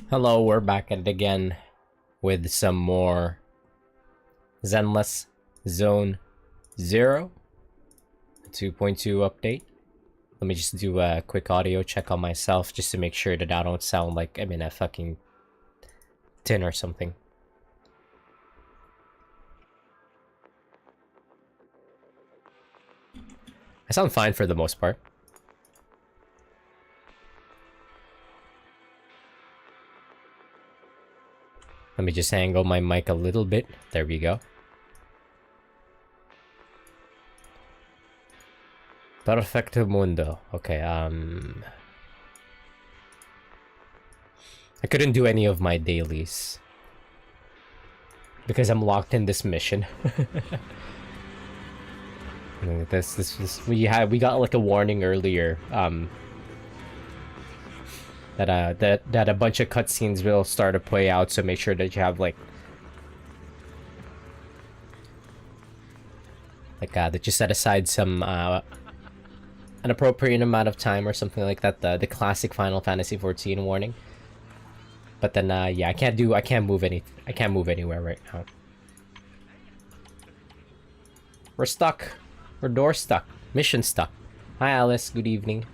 Hello, we're back at it again with some more Zenless Zone 0 2.2 update. Let me just do a quick audio check on myself just to make sure that I don't sound like I'm in a fucking tin or something. I sound fine for the most part. Let me just angle my mic a little bit. There we go. Perfecto mundo. Okay, I couldn't do any of my dailies because I'm locked in this mission. We got like a warning earlier that a bunch of cutscenes will start to play out, so make sure that you have like that you set aside some an appropriate amount of time or something like that. The classic Final Fantasy 14 warning. But then yeah, I can't move anywhere right now. We're stuck. We're door stuck. Mission stuck. Hi Alice, good evening.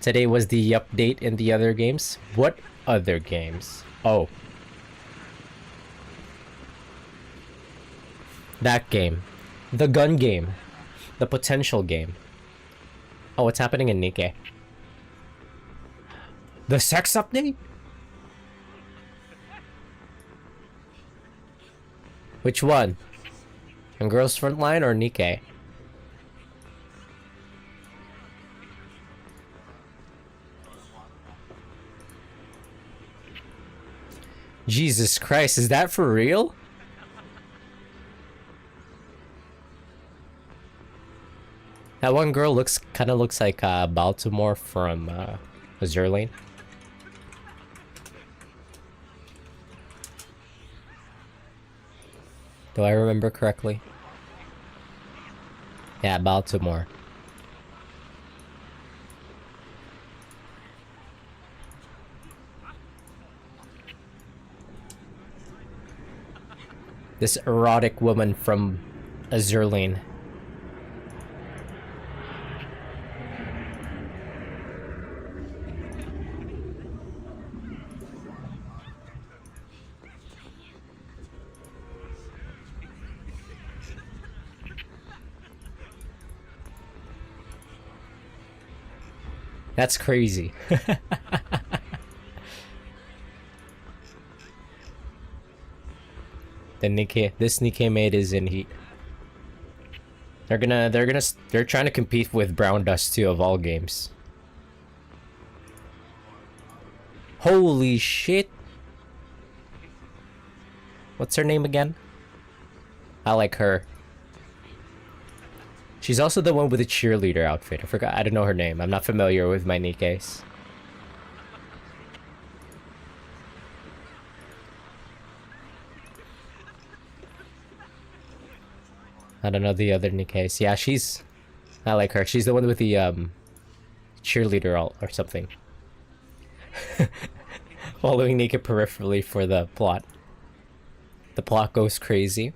Today was the update in the other games. What other games? Oh. That game. The gun game. The potential game. Oh, what's happening in Nikke? The sex update? Which one? On Girls Frontline or Nikke? Jesus Christ, is that for real? That one girl kind of looks like Baltimore from Azure Lane. Do I remember correctly? Yeah, Baltimore. This erotic woman from Azure Lane. That's crazy. This Nikke maid is in heat. They're trying to compete with Brown Dust 2 of all games. Holy shit. What's her name again? I like her. She's also the one with the cheerleader outfit. I don't know her name. I'm not familiar with my Nikkes. I don't know the other Nikkes. Yeah, I like her. She's the one with the cheerleader alt or something. Following Nikke peripherally for the plot. The plot goes crazy.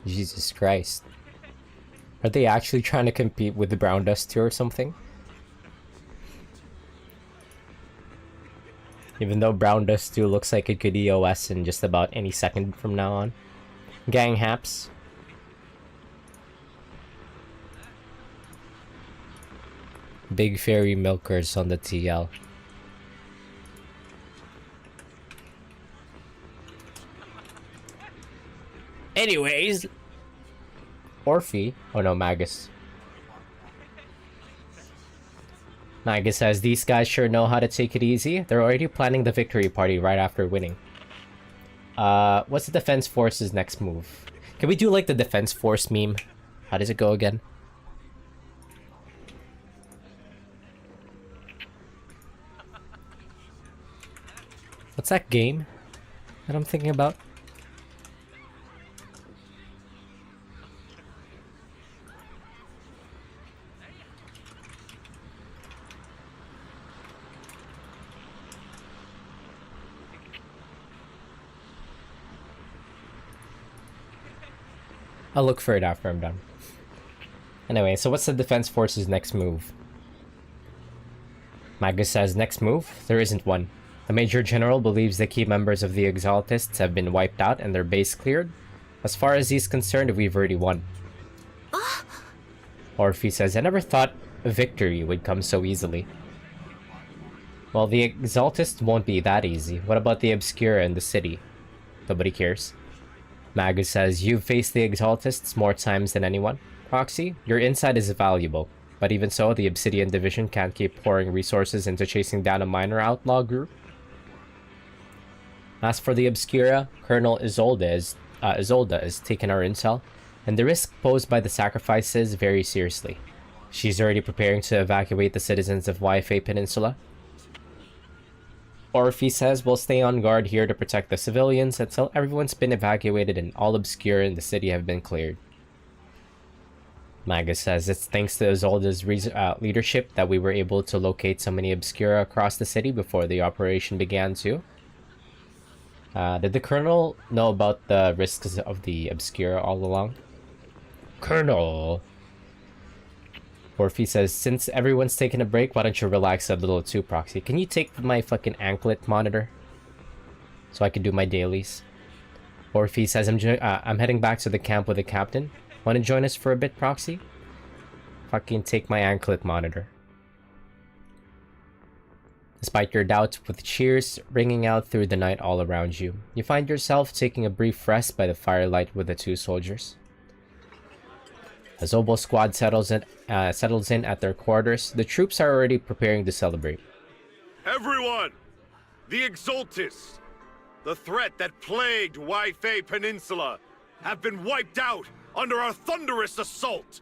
Jesus Christ. Are they actually trying to compete with the Brown Dust 2 or something? Even though Brown Dust 2 looks like it could EOS in just about any second from now on. Gang haps. Big fairy milkers on the TL. Anyways. Orphe. Oh no, Magus. Magus says, these guys sure know how to take it easy. They're already planning the victory party right after winning. What's the Defense Force's next move? Can we do like the Defense Force meme? How does it go again? What's that game that I'm thinking about? I'll look for it after I'm done. Anyway, so what's the Defense Force's next move? Magus says, next move? There isn't one. The Major General believes the key members of the Exaltists have been wiped out and their base cleared. As far as he's concerned, we've already won. Orphe says, I never thought a victory would come so easily. Well, the Exaltists won't be that easy. What about the Obscura in the city? Nobody cares. Magus says, you've faced the Exaltists more times than anyone. Proxy, your insight is valuable. But even so, the Obsidian Division can't keep pouring resources into chasing down a minor outlaw group. As for the Obscura, Colonel Isolde is taking our intel, and the risk posed by the sacrifices very seriously. She's already preparing to evacuate the citizens of Yfei Peninsula. Orphe says we'll stay on guard here to protect the civilians until everyone's been evacuated and all Obscura in the city have been cleared. Magus says it's thanks to Isolde's leadership that we were able to locate so many Obscura across the city before the operation began too. Did the Colonel know about the risks of the Obscura all along? Colonel! Orphe says, since everyone's taking a break, why don't you relax a little too, Proxy? Can you take my fucking anklet monitor? So I can do my dailies. Orphe says, I'm heading back to the camp with the captain. Want to join us for a bit, Proxy? Fucking take my anklet monitor. Despite your doubts, with cheers ringing out through the night all around you, you find yourself taking a brief rest by the firelight with the two soldiers. As Obo's squad settles in at their quarters, the troops are already preparing to celebrate. Everyone! The Exaltists, the threat that plagued Yfei Peninsula, have been wiped out under our thunderous assault.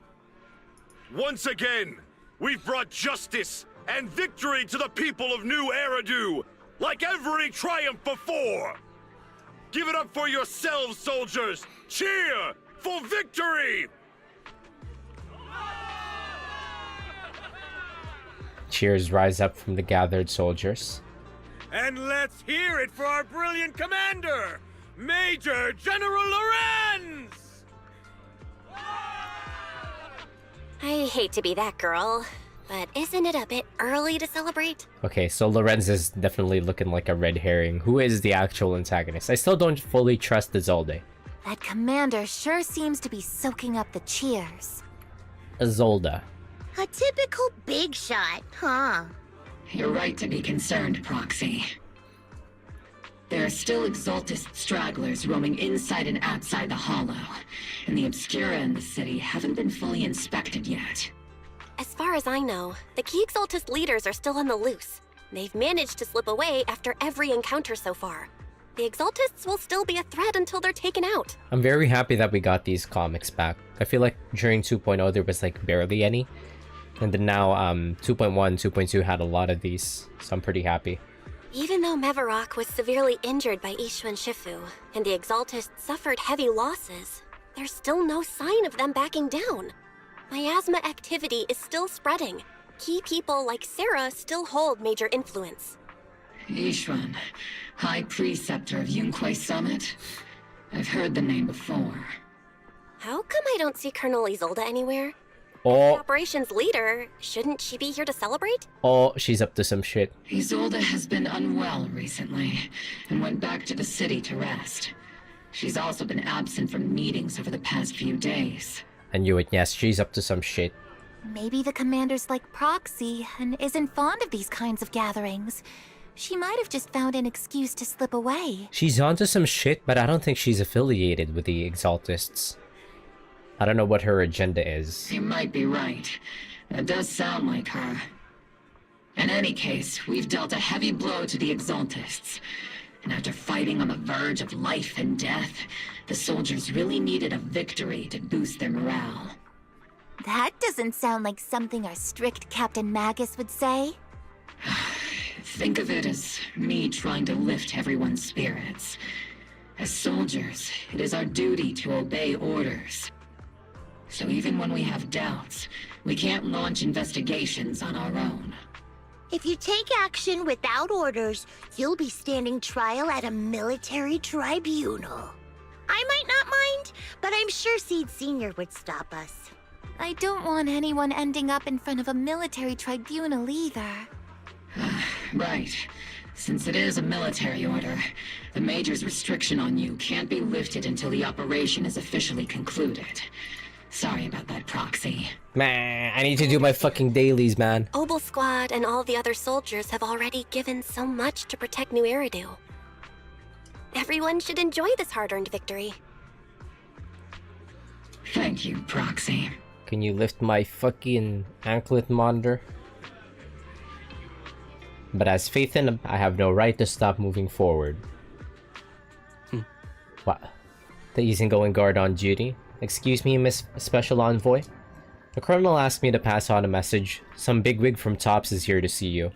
Once again, we've brought justice and victory to the people of New Eridu, like every triumph before! Give it up for yourselves, soldiers! Cheer for victory! Cheers rise up from the gathered soldiers. And let's hear it for our brilliant commander, Major General Lorenz! I hate to be that girl, but isn't it a bit early to celebrate? Okay, so Lorenz is definitely looking like a red herring. Who is the actual antagonist? I still don't fully trust Isolde. That commander sure seems to be soaking up the cheers. Isolde. A typical big shot, huh? You're right to be concerned, Proxy. There are still Exaltist stragglers roaming inside and outside the Hollow, and the Obscura in the city haven't been fully inspected yet. As far as I know, the key Exaltist leaders are still on the loose. They've managed to slip away after every encounter so far. The Exaltists will still be a threat until they're taken out. I'm very happy that we got these comics back. I feel like during 2.0 there was like barely any. And then now 2.1, 2.2 had a lot of these, so I'm pretty happy. Even though Mevarok was severely injured by Ishu and Shifu, and the Exaltists suffered heavy losses, there's still no sign of them backing down. Miasma activity is still spreading. Key people like Sarah still hold major influence. Yishuan, High Preceptor of Yunquai Summit? I've heard the name before. How come I don't see Colonel Isolde anywhere? Oh, Operations leader, shouldn't she be here to celebrate? oh, she's up to some shit. Isolde has been unwell recently, and went back to the city to rest. She's also been absent from meetings over the past few days. I knew it, yes, she's up to some shit. Maybe the commander's like Proxy and isn't fond of these kinds of gatherings. She might have just found an excuse to slip away. She's onto some shit, but I don't think she's affiliated with the Exaltists. I don't know what her agenda is. You might be right. That does sound like her. In any case, we've dealt a heavy blow to the Exaltists. And after fighting on the verge of life and death, the soldiers really needed a victory to boost their morale. That doesn't sound like something our strict Captain Magus would say. Think of it as me trying to lift everyone's spirits. As soldiers, it is our duty to obey orders. So even when we have doubts, we can't launch investigations on our own. If you take action without orders, you'll be standing trial at a military tribunal. I might not mind, mind, but I'm sure Seed Sr. would stop us. I don't want anyone ending up in front of a military tribunal either. Right. Since it is a military order, the Major's restriction on you can't be lifted until the operation is officially concluded. Sorry about that, Proxy. Man, I need to do my fucking dailies, man. Obel Squad and all the other soldiers have already given so much to protect New Eridu. Everyone should enjoy this hard-earned victory. Thank you, Proxy. Can you lift my fucking anklet monitor? But as faith in him, I have no right to stop moving forward. What? The easygoing guard on duty? Excuse me, Miss Special Envoy? The Colonel asked me to pass on a message. Some bigwig from Tops is here to see you.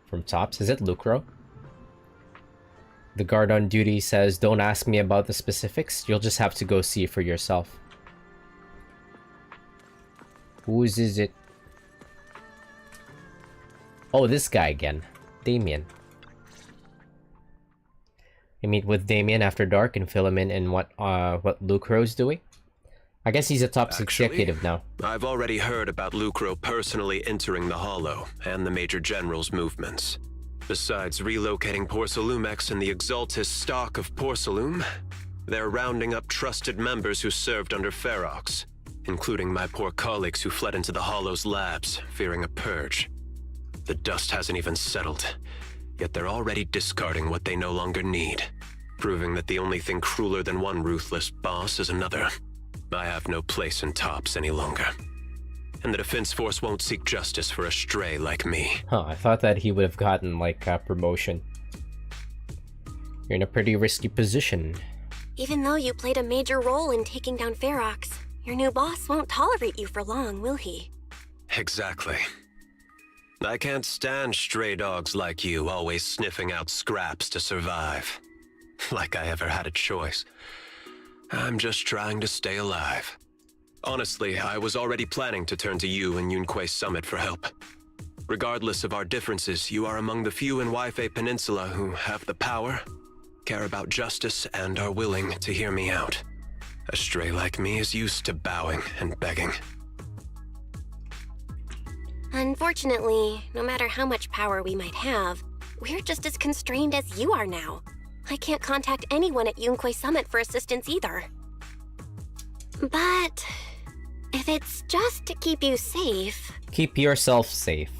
From Tops? Is it Lucro? The guard on duty says, don't ask me about the specifics. You'll just have to go see for yourself. Whose is it? Oh, this guy again. Damien. You meet with Damien after dark and fill him in what Lucro's doing? I guess he's a Tops executive now. I've already heard about Lucro personally entering the Hollow and the Major General's movements. Besides relocating Porcelumex and the Exaltis stock of Porcelume, they're rounding up trusted members who served under Ferox, including my poor colleagues who fled into the Hollow's labs, fearing a purge. The dust hasn't even settled, yet they're already discarding what they no longer need, proving that the only thing crueler than one ruthless boss is another. I have no place in Tops any longer. And the Defense Force won't seek justice for a stray like me. Huh, I thought that he would have gotten, like, a promotion. You're in a pretty risky position. Even though you played a major role in taking down Ferox, your new boss won't tolerate you for long, will he? Exactly. I can't stand stray dogs like you always sniffing out scraps to survive. Like I ever had a choice. I'm just trying to stay alive. Honestly, I was already planning to turn to you and Yunque Summit for help. Regardless of our differences, you are among the few in Waifei Peninsula who have the power, care about justice, and are willing to hear me out. A stray like me is used to bowing and begging. Unfortunately, no matter how much power we might have, we're just as constrained as you are now. I can't contact anyone at Yunque Summit for assistance either. But if it's just to keep you safe... Keep yourself safe.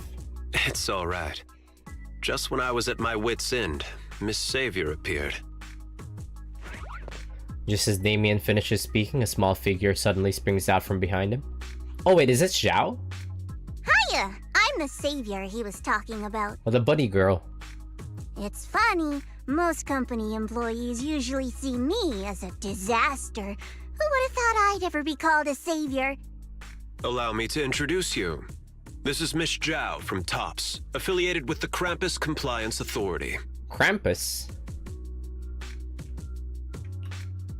It's all right. Just when I was at my wit's end, Miss Savior appeared. Just as Damien finishes speaking, a small figure suddenly springs out from behind him. Oh wait, is it Zhao? Hiya! I'm the savior he was talking about. Oh, the bunny girl. It's funny, most company employees usually see me as a disaster. Who would have thought I'd ever be called a savior? Allow me to introduce you. This is Miss Zhao from Tops, affiliated with the Krampus Compliance Authority. Krampus?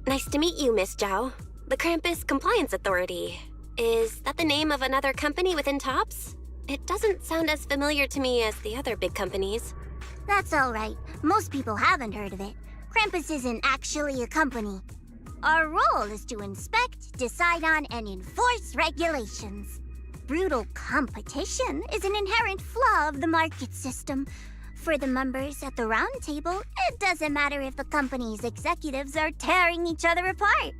Nice to meet you, Miss Zhao. The Krampus Compliance Authority. Is that the name of another company within Tops? It doesn't sound as familiar to me as the other big companies. That's all right. Most people haven't heard of it. Krampus isn't actually a company. Our role is to inspect, decide on, and enforce regulations. Brutal competition is an inherent flaw of the market system. For the members at the round table, it doesn't matter if the company's executives are tearing each other apart.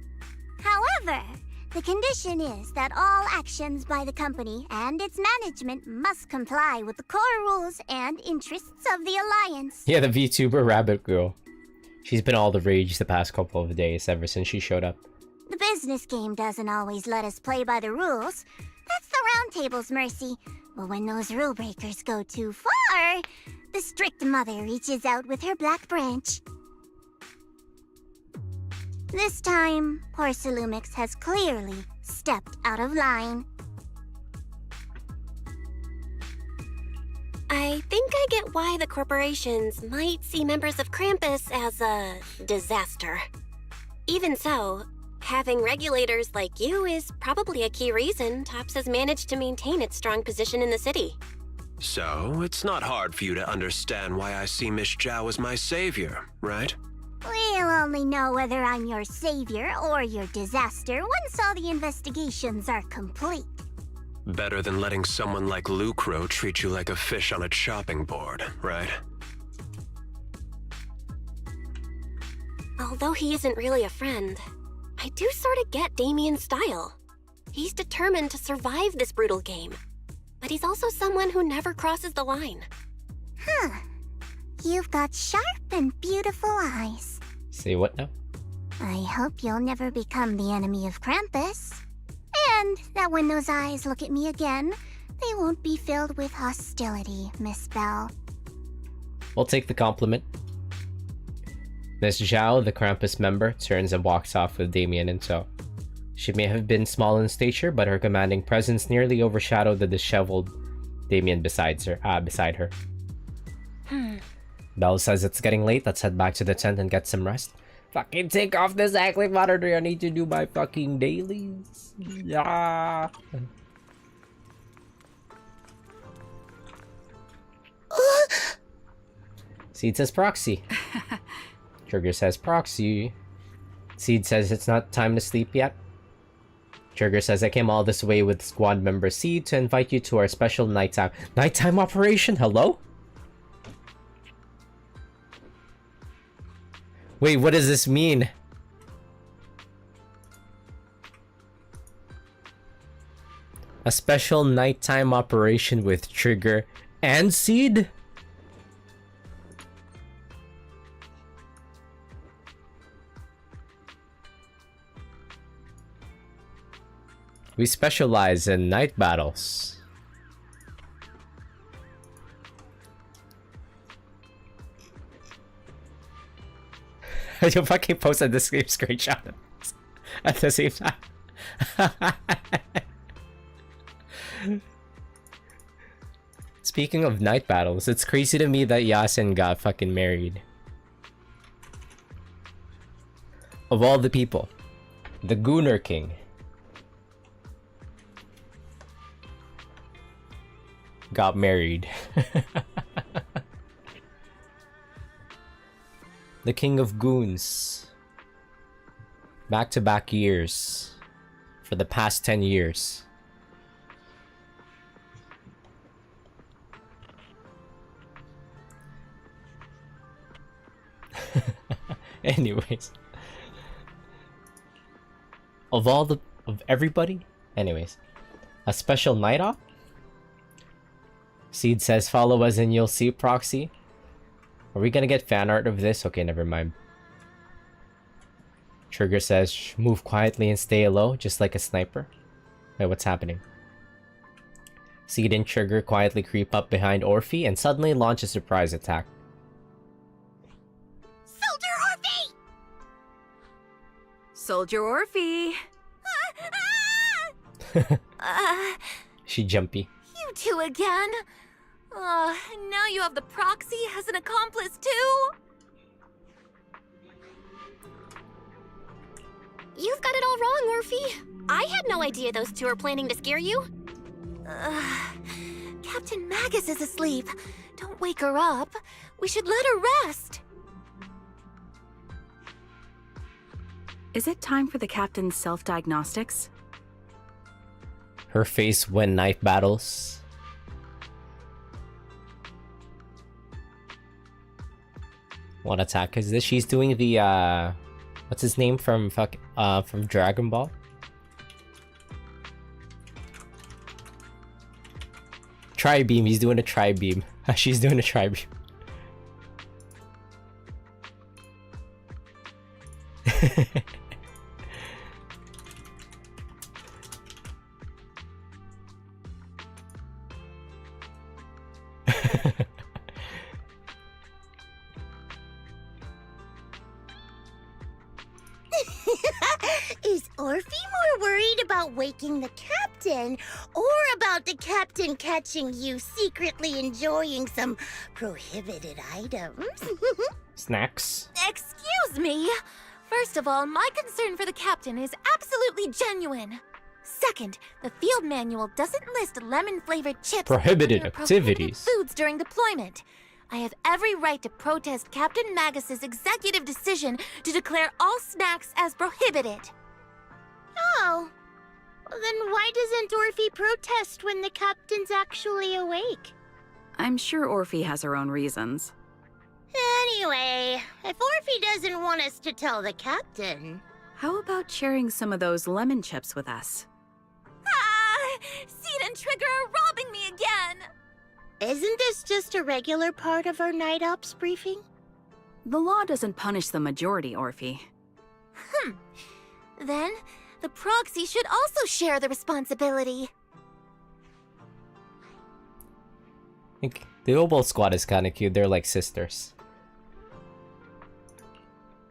However, the condition is that all actions by the company and its management must comply with the core rules and interests of the Alliance. Yeah, the VTuber Rabbit Girl. She's been all the rage the past couple of days ever since she showed up. The business game doesn't always let us play by the rules. That's the round table's mercy. But when those rule breakers go too far, the strict mother reaches out with her black branch. This time, Porcelumix has clearly stepped out of line. I think I get why the corporations might see members of Krampus as a disaster. Even so, having regulators like you is probably a key reason Tops has managed to maintain its strong position in the city. So, it's not hard for you to understand why I see Miss Zhao as my savior, right? Well, We'll only know whether I'm your savior or your disaster once all the investigations are complete. Better than letting someone like Lucro treat you like a fish on a chopping board, right? Although he isn't really a friend, I do sort of get Damien's style. He's determined to survive this brutal game, but he's also someone who never crosses the line. Huh. You've got sharp and beautiful eyes. Say what now? I hope you'll never become the enemy of Krampus. And that when those eyes look at me again, they won't be filled with hostility, Miss Bell. We'll take the compliment. Miss Zhao, the Krampus member, turns and walks off with Damien in tow. She may have been small in stature, but her commanding presence nearly overshadowed the disheveled Damien beside her. Belle says it's getting late. Let's head back to the tent and get some rest. Fucking take off this active monitor. I need to do my fucking dailies. Yeah. Seed says proxy. Trigger says proxy. Seed says it's not time to sleep yet. Trigger says I came all this way with squad member Seed to invite you to our special nighttime operation. Hello? Wait, what does this mean? A special nighttime operation with Trigger and Seed? We specialize in night battles. You fucking posted the screenshot at the same time. Speaking of night battles, it's crazy to me that Yasin got fucking married. Of all the people, the Gooner King got married. The King of Goons. Back-to-back years. For the past 10 years. Anyways. Of everybody? Anyways. A special night off? Seed says follow us and you'll see proxy. Are we gonna get fan art of this? Okay, never mind. Trigger says move quietly and stay low, just like a sniper. Wait, what's happening? Seed and Trigger quietly creep up behind Orphe and suddenly launch a surprise attack. Soldier Orphe! She jumpy. You two again? Now you have the proxy as an accomplice too? You've got it all wrong, Orphe. I had no idea those two were planning to scare you. Captain Magus is asleep. Don't wake her up. We should let her rest. Is it time for the captain's self-diagnostics? Her face when knife battles. What attack is this? She's doing the what's his name from Dragon Ball? Tri-beam. He's doing a tri-beam. She's doing a tri-beam. Is Orphe more worried about waking the captain, or about the captain catching you secretly enjoying some prohibited items? Snacks. Excuse me. First of all, my concern for the captain is absolutely genuine. Second, the field manual doesn't list lemon-flavored chips Prohibited under activities. prohibited foods during deployment. I have every right to protest Captain Magus's executive decision to declare all snacks as prohibited. Oh. Well, then why doesn't Orphe protest when the captain's actually awake? I'm sure Orphe has her own reasons. Anyway, if Orphe doesn't want us to tell the captain... How about sharing some of those lemon chips with us? Ah! Sneed and Trigger are robbing me again! Isn't this just a regular part of our night ops briefing? The law doesn't punish the majority, Orphe. Then, the proxy should also share the responsibility. I think the Oboe Squad is kind of cute. They're like sisters.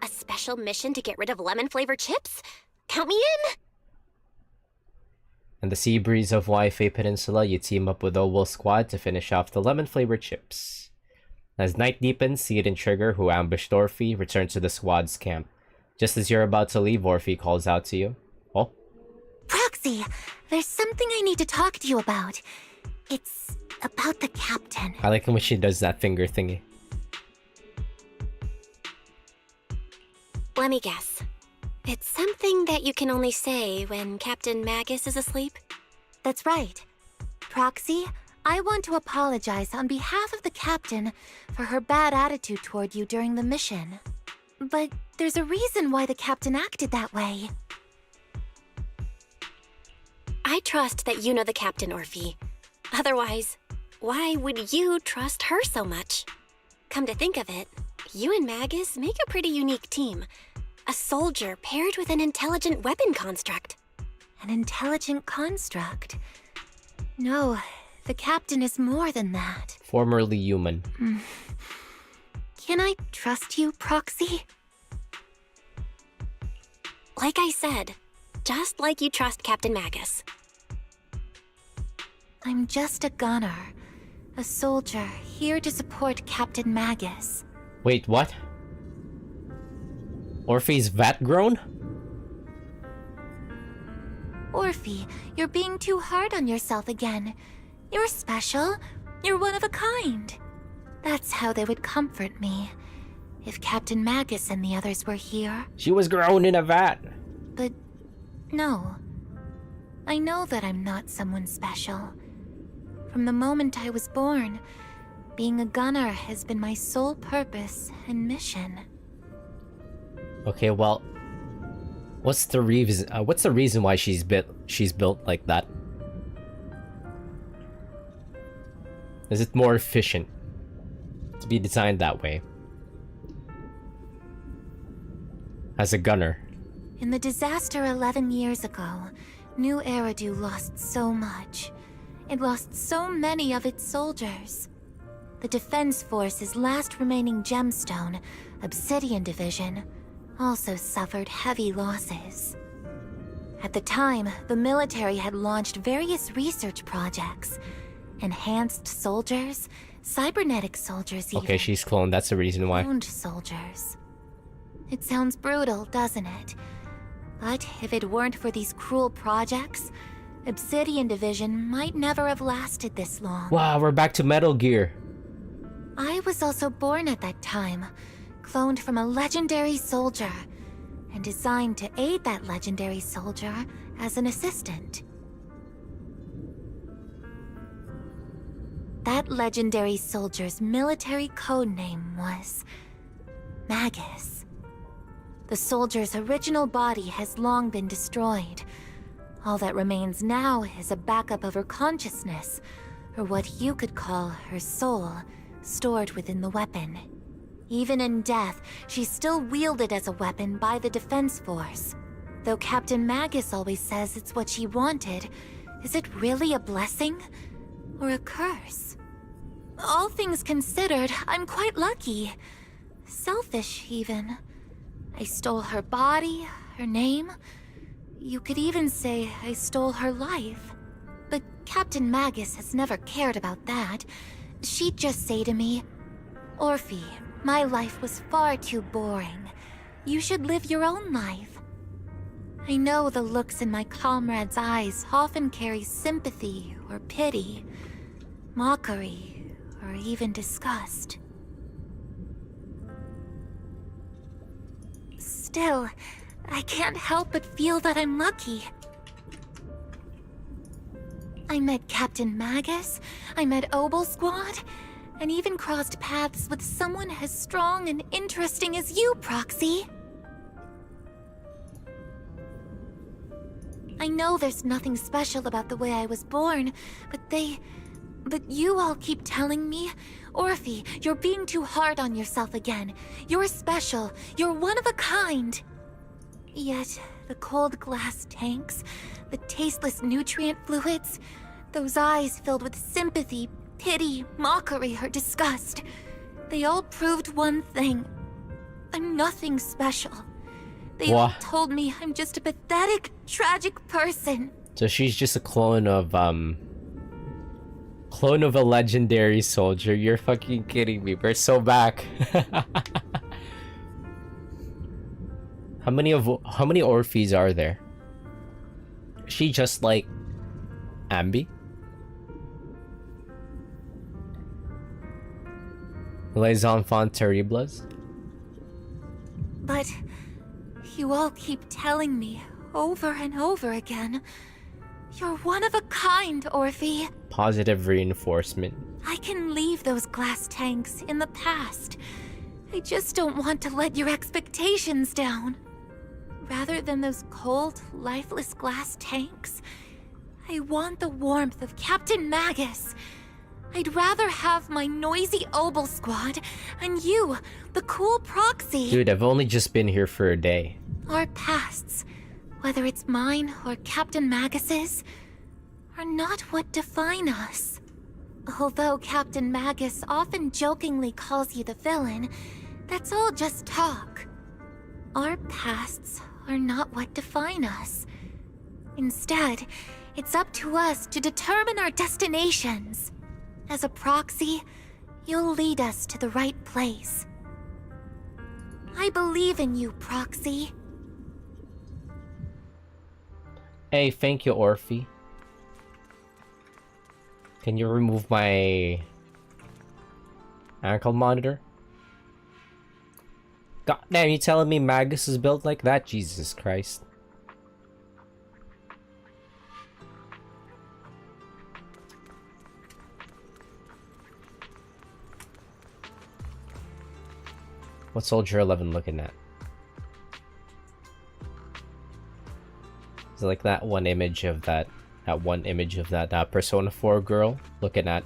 A special mission to get rid of lemon-flavored chips? Count me in! In the sea breeze of Wi-Fi Peninsula, you team up with Oboe Squad to finish off the lemon-flavored chips. As night deepens, Sneed and Trigger, who ambushed Orphe, return to the squad's camp. Just as you're about to leave, Orphe calls out to you. Oh? Proxy, there's something I need to talk to you about. It's about the captain. I like when she does that finger thingy. Let me guess. It's something that you can only say when Captain Magus is asleep? That's right. Proxy, I want to apologize on behalf of the captain for her bad attitude toward you during the mission. But there's a reason why the captain acted that way. I trust that you know the captain, Orphe. Otherwise, why would you trust her so much? Come to think of it, you and Magus make a pretty unique team. A soldier paired with an intelligent weapon construct. An intelligent construct? No, the captain is more than that. Formerly human. Can I trust you, Proxy? Like I said, just like you trust Captain Magus. I'm just a gunner. A soldier here to support Captain Magus. Wait, what? Orphe's vat grown? Orphe, you're being too hard on yourself again. You're special. You're one of a kind. That's how they would comfort me. If Captain Magus and the others were here. She was grown in a vat. But no. I know that I'm not someone special. From the moment I was born, being a gunner has been my sole purpose and mission. Okay, well, what's the reason why she's built like that? Is it more efficient to be designed that way? As a gunner. In the disaster 11 years ago, New Eridu lost so much. It lost so many of its soldiers. The Defense Force's last remaining gemstone, Obsidian Division, also suffered heavy losses. At the time, the military had launched various research projects. Enhanced soldiers, cybernetic soldiers even. Okay, she's cloned, that's the reason why. Cloned soldiers. It sounds brutal, doesn't it? But if it weren't for these cruel projects, Obsidian Division might never have lasted this long. Wow, we're back to Metal Gear. I was also born at that time, cloned from a legendary soldier, and designed to aid that legendary soldier as an assistant. That legendary soldier's military codename was Magus. The soldier's original body has long been destroyed. All that remains now is a backup of her consciousness, or what you could call her soul, stored within the weapon. Even in death, she's still wielded as a weapon by the Defense Force. Though Captain Magus always says it's what she wanted, is it really a blessing? Or a curse? All things considered, I'm quite lucky. Selfish, even. I stole her body, her name. You could even say I stole her life. But Captain Magus has never cared about that. She'd just say to me, "Orphe, my life was far too boring. You should live your own life." I know the looks in my comrades' eyes often carry sympathy or pity, mockery, or even disgust. Still, I can't help but feel that I'm lucky. I met Captain Magus, I met Obel Squad, and even crossed paths with someone as strong and interesting as you, Proxy. I know there's nothing special about the way I was born, but you all keep telling me, Orphe, you're being too hard on yourself again. You're special. You're one of a kind. Yet, the cold glass tanks, the tasteless nutrient fluids, those eyes filled with sympathy, pity, mockery, or disgust, they all proved one thing. I'm nothing special. They all told me I'm just a pathetic, tragic person. So she's just a clone of a legendary soldier. You're fucking kidding me. We're so back. How many Orphes are there? Is she just like Ambi? Les enfants terribles? But you all keep telling me over and over again, you're one of a kind, Orphe. Positive reinforcement. I can leave those glass tanks in the past. I just don't want to let your expectations down. Rather than those cold, lifeless glass tanks, I want the warmth of Captain Magus. I'd rather have my noisy Obel Squad and you, the cool Proxy. Dude, I've only just been here for a day. Our pasts, whether it's mine or Captain Magus's, are not what define us. Although Captain Magus often jokingly calls you the villain, that's all just talk. Our pasts are not what define us. Instead, it's up to us to determine our destinations. As a Proxy, you'll lead us to the right place. I believe in you, Proxy. Hey, thank you, Orphe. Can you remove my ankle monitor? God damn, you telling me Magus is built like that? Jesus Christ. What's Soldier 11 looking at? Is it like that one image of that Persona 4 girl looking at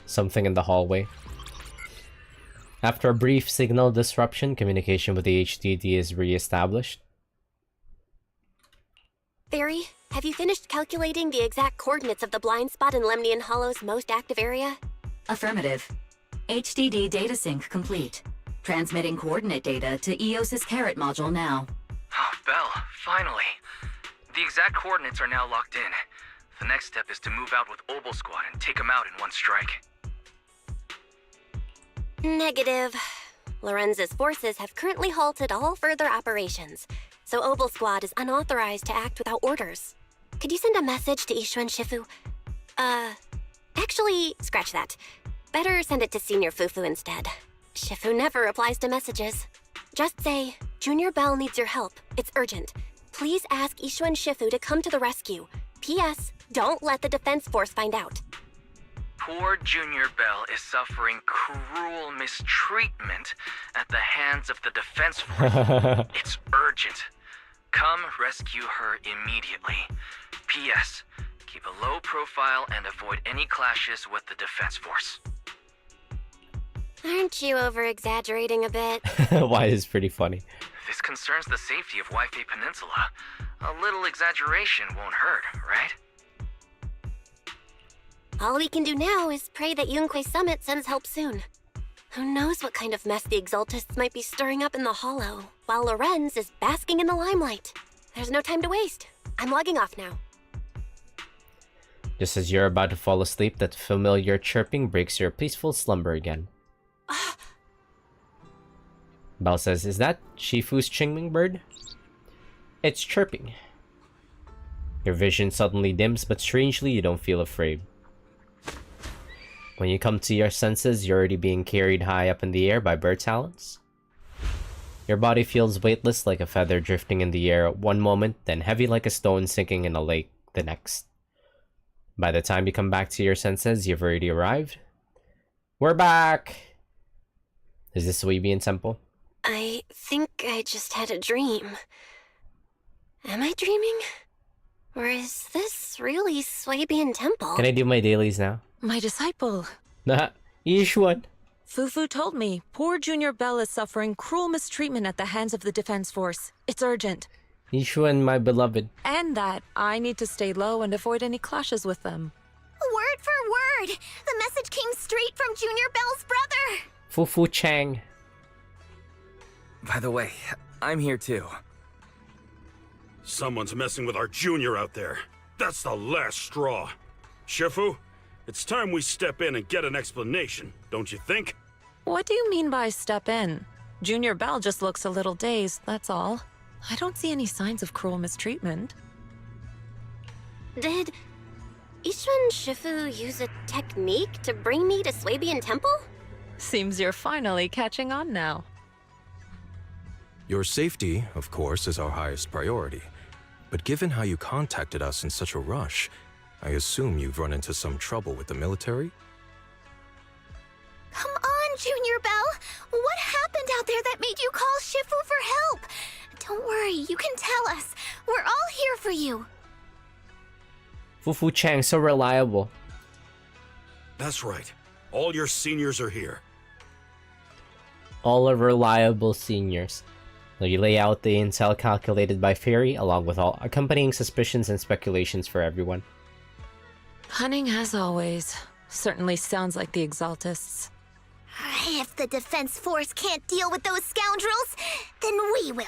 something in the hallway? After a brief signal disruption, communication with the HDD is re-established. Barry, have you finished calculating the exact coordinates of the blind spot in Lemnian Hollow's most active area? Affirmative. HDD data sync complete. Transmitting coordinate data to EOS's Carrot module now. Oh, Belle, finally. The exact coordinates are now locked in. The next step is to move out with Obel Squad and take them out in one strike. Negative. Lorenz's forces have currently halted all further operations, so Obel Squad is unauthorized to act without orders. Could you send a message to Ishu and Shifu? Actually, scratch that. Better send it to Senior Fufu instead. Shifu never replies to messages. Just say, Junior Bell needs your help. It's urgent. Please ask Ishu and Shifu to come to the rescue. P.S. Don't let the defense force find out. Poor Junior Bell is suffering cruel mistreatment at the hands of the defense force. It's urgent. Come rescue her immediately. P.S. Keep a low profile and avoid any clashes with the defense force. Aren't you over-exaggerating a bit? Why is pretty funny. This concerns the safety of Wi-Fi Peninsula. A little exaggeration won't hurt, right? All we can do now is pray that Yunque Summit sends help soon. Who knows what kind of mess the Exaltists might be stirring up in the Hollow, while Lorenz is basking in the limelight. There's no time to waste. I'm logging off now. Just as you're about to fall asleep, that familiar chirping breaks your peaceful slumber again. Belle says, is that Shifu's Qingming bird? It's chirping. Your vision suddenly dims, but strangely you don't feel afraid. When you come to your senses, you're already being carried high up in the air by bird talons. Your body feels weightless like a feather drifting in the air at one moment, then heavy like a stone sinking in a lake the next. By the time you come back to your senses, you've already arrived. We're back! Is this Swabian Temple? I think I just had a dream. Am I dreaming? Or is this really Swabian Temple? Can I do my dailies now? My disciple. Nah, Yishuan. Fufu told me poor Junior Bell is suffering cruel mistreatment at the hands of the Defense Force. It's urgent. Yishuan, my beloved. And that I need to stay low and avoid any clashes with them. Word for word! The message came straight from Junior Bell's brother! Fufu Chang. By the way, I'm here too. Someone's messing with our junior out there. That's the last straw. Shifu, it's time we step in and get an explanation, don't you think? What do you mean by step in? Junior Bell just looks a little dazed, that's all. I don't see any signs of cruel mistreatment. Did Ishan Shifu use a technique to bring me to Swabian Temple? Seems you're finally catching on now. Your safety, of course, is our highest priority. But given how you contacted us in such a rush, I assume you've run into some trouble with the military? Come on, Junior Bell! What happened out there that made you call Shifu for help? Don't worry, you can tell us. We're all here for you. Fufu Chang, so reliable. That's right. All your seniors are here. All are reliable seniors. You lay out the intel calculated by Fairy, along with all accompanying suspicions and speculations for everyone. Cunning as always. Certainly sounds like the Exaltists. If the Defense Force can't deal with those scoundrels, then we will.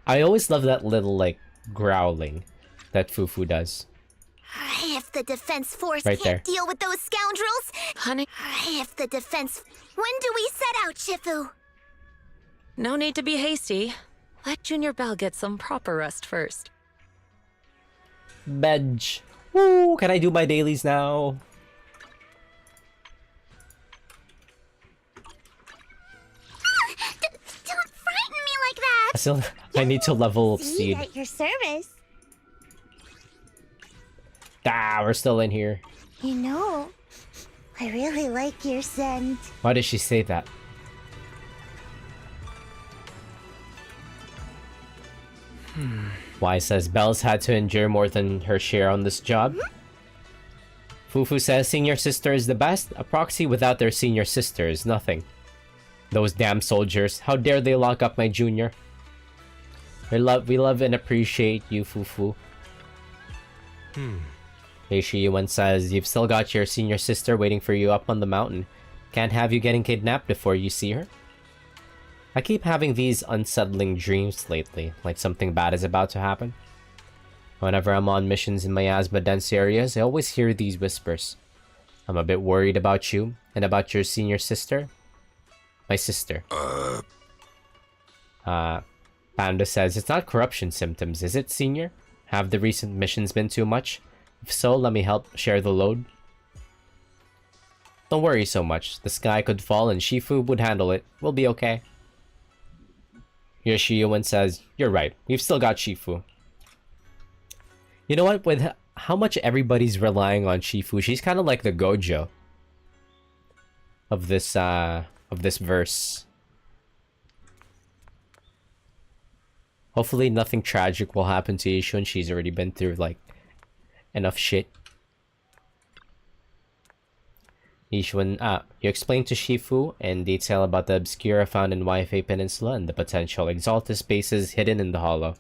I always love that little, like, growling that Fufu does. If the Defense Force Right can't there. deal with those scoundrels... Honey... If the Defense... When do we set out, Shifu? No need to be hasty. Let Junior Bell get some proper rest first. Bedge. Woo! Can I do my dailies now? Don't frighten me like that! Still, I need to level up See, Sneed. at your service. Ah, we're still in here. You know, I really like your scent. Why did she say that? Why says Belle's had to endure more than her share on this job? Fufu says senior sister is the best. A proxy without their senior sister is nothing. Those damn soldiers, how dare they lock up my junior? We love and appreciate you, Fufu. Heishi Yuan says, you've still got your senior sister waiting for you up on the mountain. Can't have you getting kidnapped before you see her. I keep having these unsettling dreams lately, like something bad is about to happen. Whenever I'm on missions in miasma-dense areas, I always hear these whispers. I'm a bit worried about you, and about your senior sister. My sister. Panda says, it's not corruption symptoms, is it, senior? Have the recent missions been too much? If so, let me help share the load. Don't worry so much. The sky could fall and Shifu would handle it. We'll be okay. Yoshiyuan says, you're right. We've still got Shifu. You know what? With how much everybody's relying on Shifu, she's kind of like the Gojo of this verse. Hopefully nothing tragic will happen to Yishun. She's already been through, like, enough shit. Yishun, you explained to Shifu in detail about the Obscura found in Waifei Peninsula and the potential Exaltus bases hidden in the Hollow.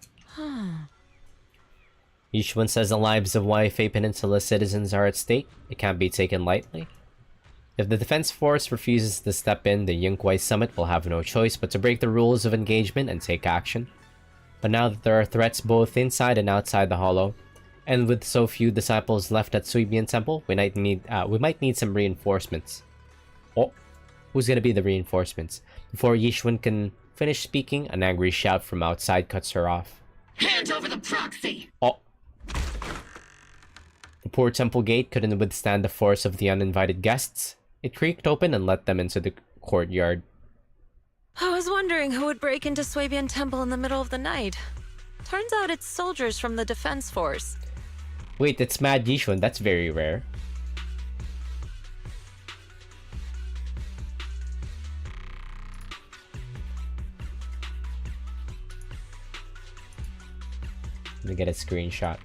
Yishun says the lives of Waifei Peninsula citizens are at stake. It can't be taken lightly. If the Defense Force refuses to step in, the Yunkwai Summit will have no choice but to break the rules of engagement and take action. But now that there are threats both inside and outside the Hollow, and with so few disciples left at Swabian Temple, we might need some reinforcements. Oh, who's gonna be the reinforcements? Before Yishun can finish speaking, an angry shout from outside cuts her off. Hand over the proxy! Oh. The poor temple gate couldn't withstand the force of the uninvited guests. It creaked open and let them into the courtyard. I was wondering who would break into Swabian Temple in the middle of the night. Turns out it's soldiers from the Defense Force. Wait, it's Mad Yishun. That's very rare. Let me get a screenshot.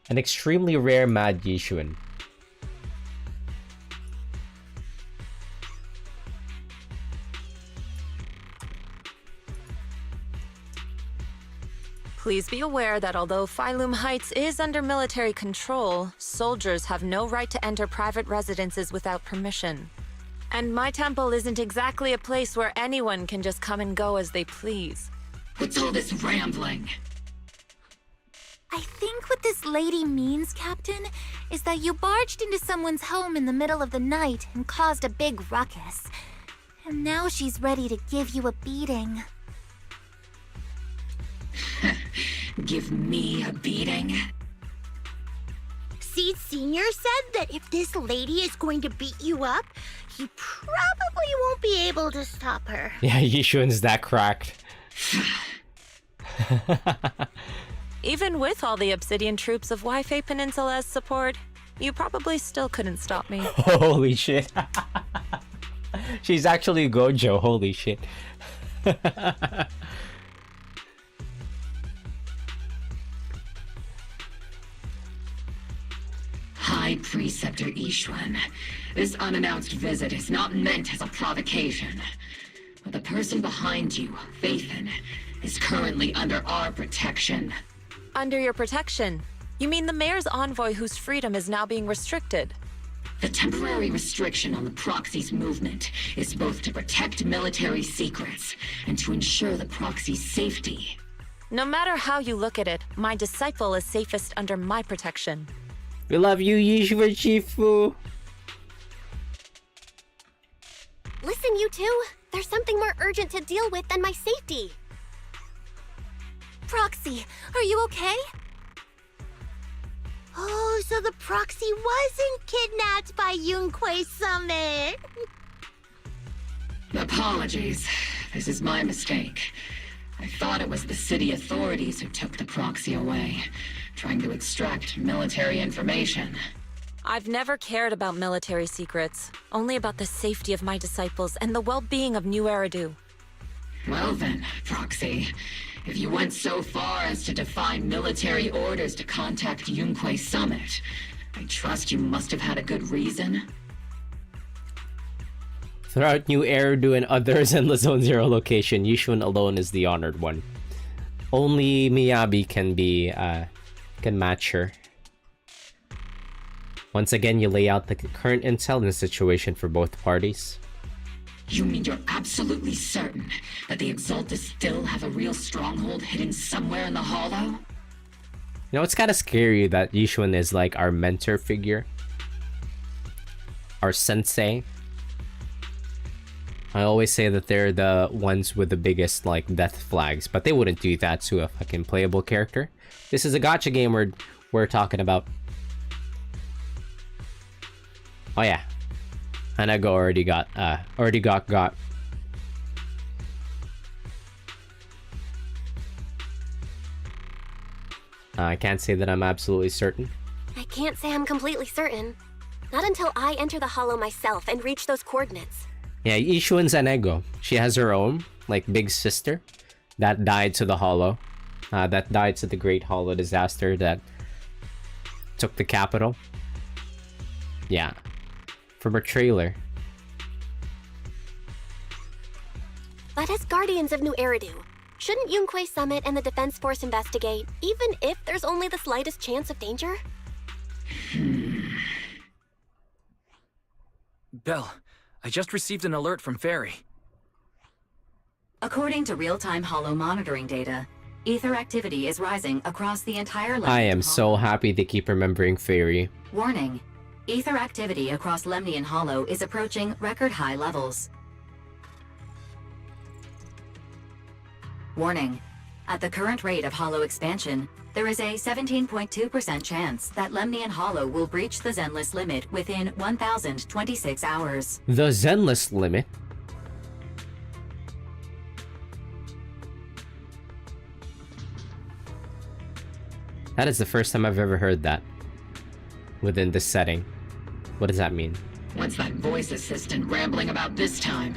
An extremely rare Mad Yishun. Please be aware that although Phylum Heights is under military control, soldiers have no right to enter private residences without permission. And my temple isn't exactly a place where anyone can just come and go as they please. What's all this rambling? I think what this lady means, Captain, is that you barged into someone's home in the middle of the night and caused a big ruckus. And now she's ready to give you a beating. Give me a beating? Seed Sr. said that if this lady is going to beat you up, he probably won't be able to stop her. Yeah, Yishun's that cracked. Even with all the Obsidian troops of Wi-Fi Peninsula as support, you probably still couldn't stop me. Holy shit. She's actually Gojo, holy shit. High Preceptor Ishwan, this unannounced visit is not meant as a provocation. But the person behind you, Faithin, is currently under our protection. Under your protection? You mean the mayor's envoy whose freedom is now being restricted? The temporary restriction on the proxy's movement is both to protect military secrets and to ensure the proxy's safety. No matter how you look at it, my disciple is safest under my protection. We love you, Yishun Shifu. Listen, you two. There's something more urgent to deal with than my safety. Proxy, are you okay? Oh, so the proxy wasn't kidnapped by Yunquei Summit. Apologies. This is my mistake. I thought it was the city authorities who took the proxy away, trying to extract military information. I've never cared about military secrets, only about the safety of my disciples and the well-being of New Eridu. Well then, Proxy, if you went so far as to defy military orders to contact Yunquei Summit, I trust you must have had a good reason. Throughout New Eridu and others in the Zone Zero location, Yishun alone is the honored one. Only Miyabi can match her. Once again, you lay out the current intel and the situation for both parties. You mean you're absolutely certain that the Exaltus still have a real stronghold hidden somewhere in the Hollow? You know, it's kind of scary that Yishun is like our mentor figure. Our sensei. I always say that they're the ones with the biggest, like, death flags, but they wouldn't do that to a fucking playable character. This is a gacha game we're talking about. Oh yeah. Hanago already got. I can't say that I'm absolutely certain. I can't say I'm completely certain. Not until I enter the Hollow myself and reach those coordinates. Yeah, Ishuan's Zanego. She has her own, like, big sister that died to the Hollow. That died to the Great Hollow disaster that took the capital. Yeah. From her trailer. But as Guardians of New Eridu, shouldn't Yunquei Summit and the Defense Force investigate, even if there's only the slightest chance of danger? Belle, I just received an alert from Fairy. According to real-time Hollow monitoring data, ether activity is rising across the entire Lemnian I am so happy they keep remembering Fairy. Warning. Ether activity across Lemnian Hollow is approaching record-high levels. Warning. At the current rate of Hollow expansion, There is a 17.2% chance that Lemnian Hollow will breach the Zenless limit within 1,026 hours. The Zenless limit? That is the first time I've ever heard that within this setting. What does that mean? What's that voice assistant rambling about this time?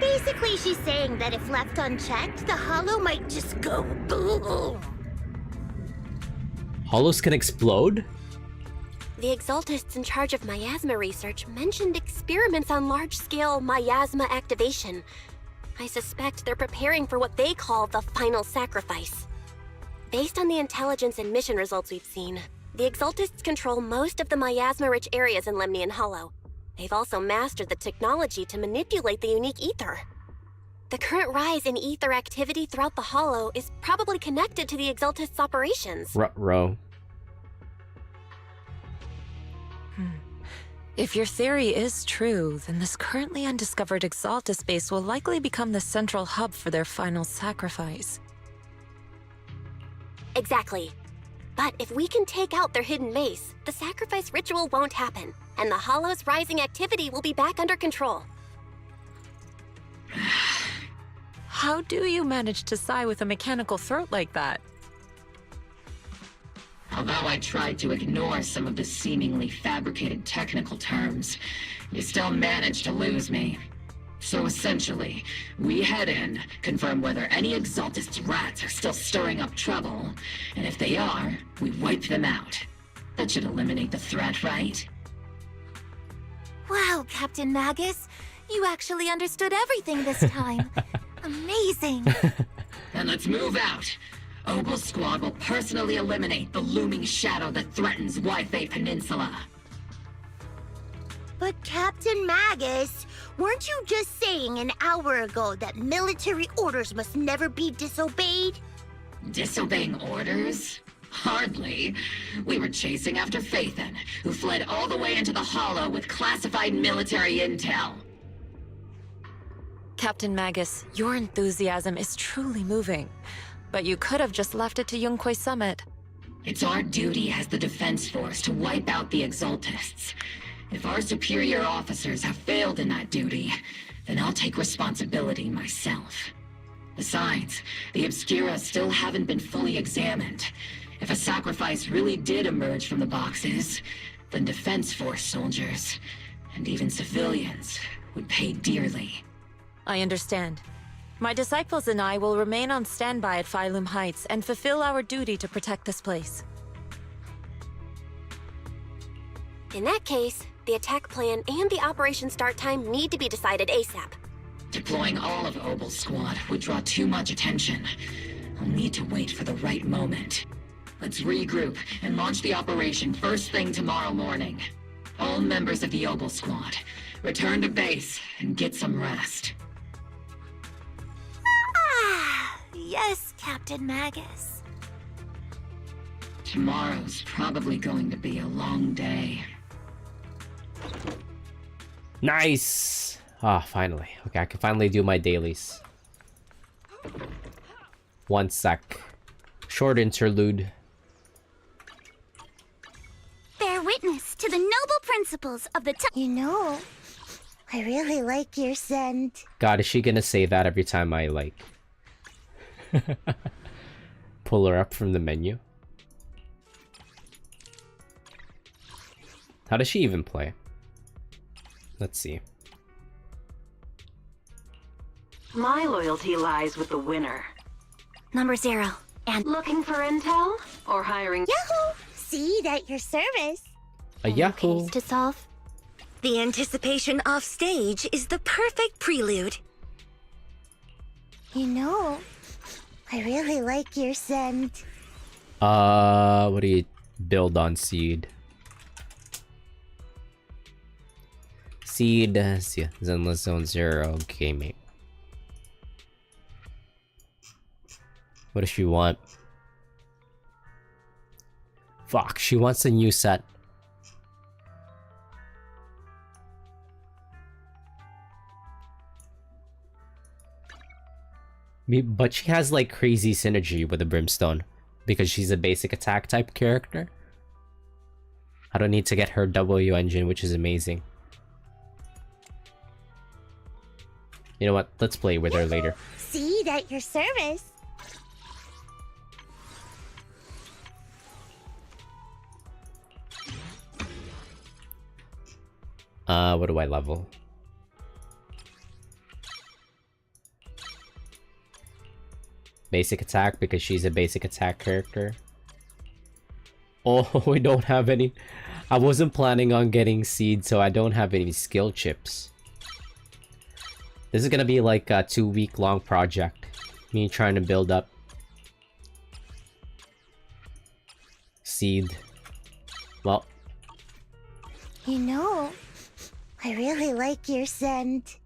Basically, she's saying that if left unchecked, the hollow might just go boom. Hollows can explode? The Exaltists in charge of miasma research mentioned experiments on large-scale miasma activation. I suspect they're preparing for what they call the final sacrifice. Based on the intelligence and mission results we've seen, the Exaltists control most of the miasma-rich areas in Lemnian Hollow. They've also mastered the technology to manipulate the unique ether. The current rise in ether activity throughout the Hollow is probably connected to the Exaltists' operations. Ruh-roh. If your theory is true, then this currently undiscovered Exaltus base will likely become the central hub for their final sacrifice. Exactly. But if we can take out their hidden base, the sacrifice ritual won't happen, and the Hollow's rising activity will be back under control. How do you manage to sigh with a mechanical throat like that? Although I tried to ignore some of the seemingly fabricated technical terms, you still managed to lose me. So essentially, we head in, confirm whether any Exaltist rats are still stirring up trouble, and if they are, we wipe them out. That should eliminate the threat, right? Wow, Captain Magus. You actually understood everything this time. Amazing. Then let's move out. Obel Squad will personally eliminate the looming shadow that threatens Wi-Fi Peninsula. But Captain Magus, weren't you just saying an hour ago that military orders must never be disobeyed? Disobeying orders? Hardly. We were chasing after Phaethon, who fled all the way into the Hollow with classified military intel. Captain Magus, your enthusiasm is truly moving. But you could have just left it to Yunquay Summit. It's our duty as the Defense Force to wipe out the Exaltists. If our superior officers have failed in that duty, then I'll take responsibility myself. Besides, the Obscura still haven't been fully examined. If a sacrifice really did emerge from the boxes, then Defense Force soldiers, and even civilians, would pay dearly. I understand. My disciples and I will remain on standby at Phylum Heights and fulfill our duty to protect this place. In that case, the attack plan and the operation start time need to be decided ASAP. Deploying all of Obel's squad would draw too much attention. I'll need to wait for the right moment. Let's regroup and launch the operation first thing tomorrow morning. All members of the Obel squad, return to base and get some rest. Yes, Captain Magus. Tomorrow's probably going to be a long day. Nice! Ah, finally. Okay, I can finally do my dailies. 1 sec. Short interlude. Bear witness to the noble principles of the You know, I really like your scent. God, is she gonna say that every time I, like... pull her up from the menu? How does she even play? Let's see. My loyalty lies with the winner. Number 0. And looking for intel or hiring? Yahoo! Seed at your service. A Yahoo! Case to solve. The anticipation off stage is the perfect prelude. You know, I really like your scent. What do you build on Seed? Seed, Zenless Zone 0, gaming. What does she want? Fuck, she wants a new set. But she has like crazy synergy with the Brimstone because she's a basic attack type character. I don't need to get her W engine, which is amazing. You know what? Let's play with her later. Seed at your service. What do I level? Basic attack because she's a basic attack character. Oh, we don't have any. I wasn't planning on getting seed, so I don't have any skill chips. This is gonna be like a 2-week long project. Me trying to build up seed. Well, You know, I really like your scent.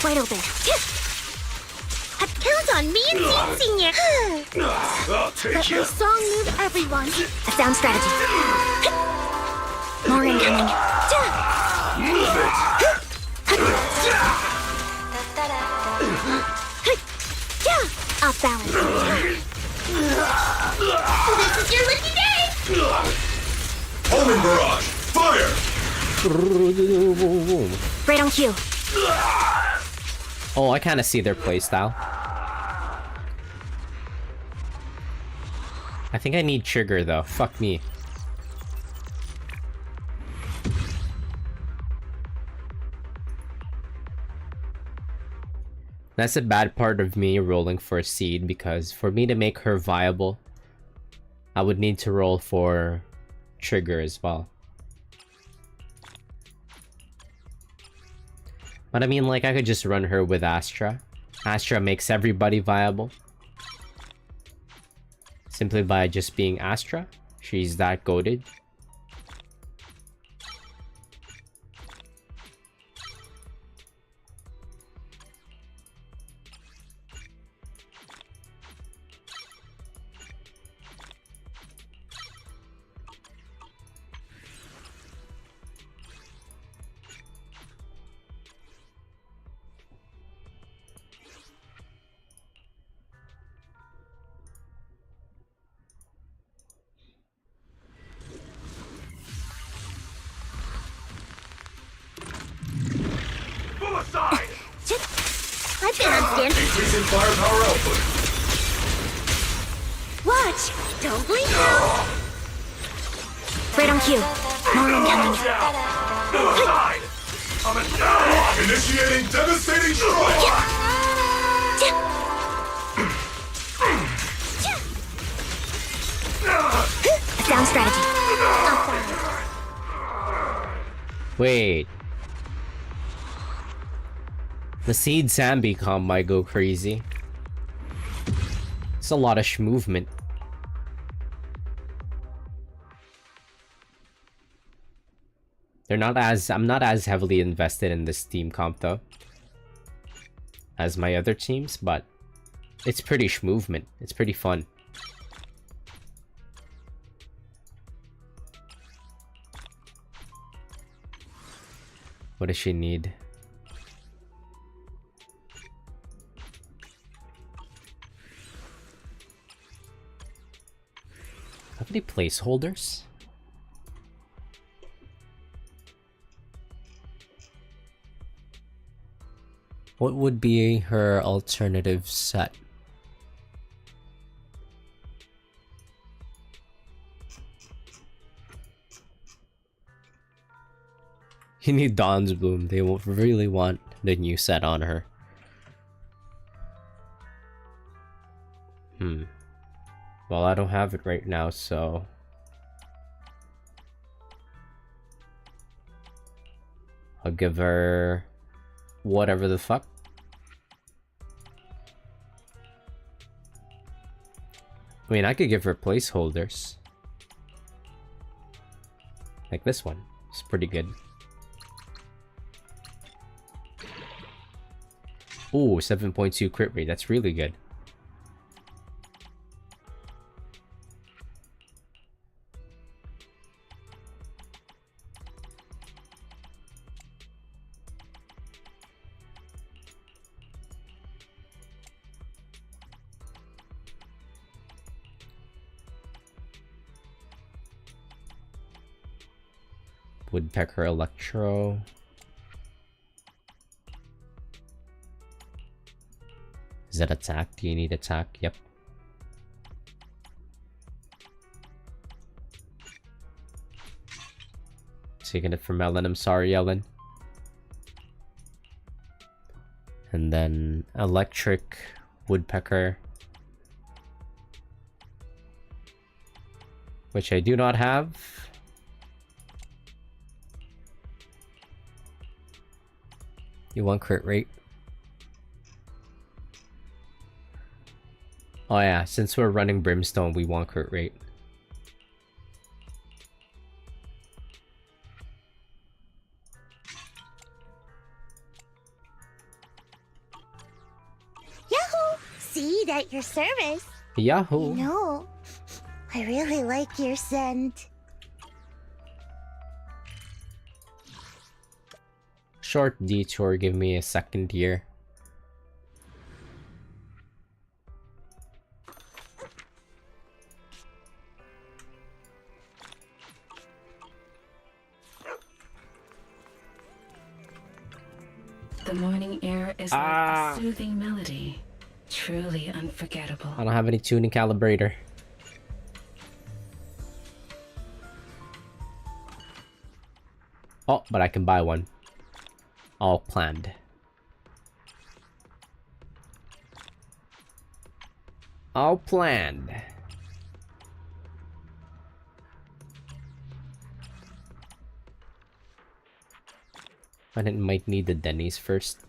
Wide open. Count on me and Seed Senior. I'll take Let my song move everyone. A sound strategy. More incoming. Move Off balance. This is your lucky day. Homing barrage! Fire! Right on cue. oh, I kind of see their playstyle. I think I need trigger though. Fuck me. That's a bad part of me rolling for a seed, because for me to make her viable, I would need to roll for trigger as well. But I mean, like, I could just run her with Astra. Astra makes everybody viable. Simply by just being Astra. She's that goated. I've been on stand. Increasing firepower output. Watch. Don't blink now. Right on cue. More incoming. Side. I'm down. Initiating devastating strike. A sound strategy. Wait. The Seed Zambi comp might go crazy. It's a lot of movement. I'm not as heavily invested in this team comp though as my other teams, but it's pretty movement. It's pretty fun. What does she need? Have any placeholders? What would be her alternative set? You need Dawn's Bloom. They won't really want the new set on her. Well, I don't have it right now, so... I'll give her... whatever the fuck. I mean, I could give her placeholders. Like this one. It's pretty good. Ooh, 7.2 crit rate. That's really good. Woodpecker Electro. Is that attack? Do you need attack? Yep. Taking it from Ellen. I'm sorry, Ellen. And then Electric Woodpecker, which I do not have. You want crit rate? Oh yeah, since we're running Brimstone, we want crit rate. Yahoo! Seed at your service. Yahoo! No, I really like your scent. Short detour, give me a second here. The morning air is like a soothing melody, truly unforgettable. I don't have any tuning calibrator. Oh, but I can buy one. All planned. All planned. I might need the Denny's first.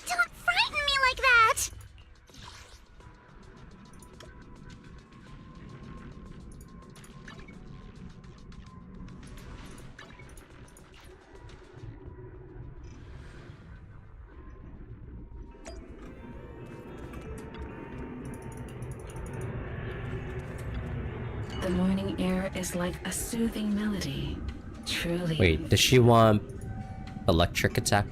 Don't frighten me like that! The morning air is like a soothing melody, truly. Wait, does she want electric attack?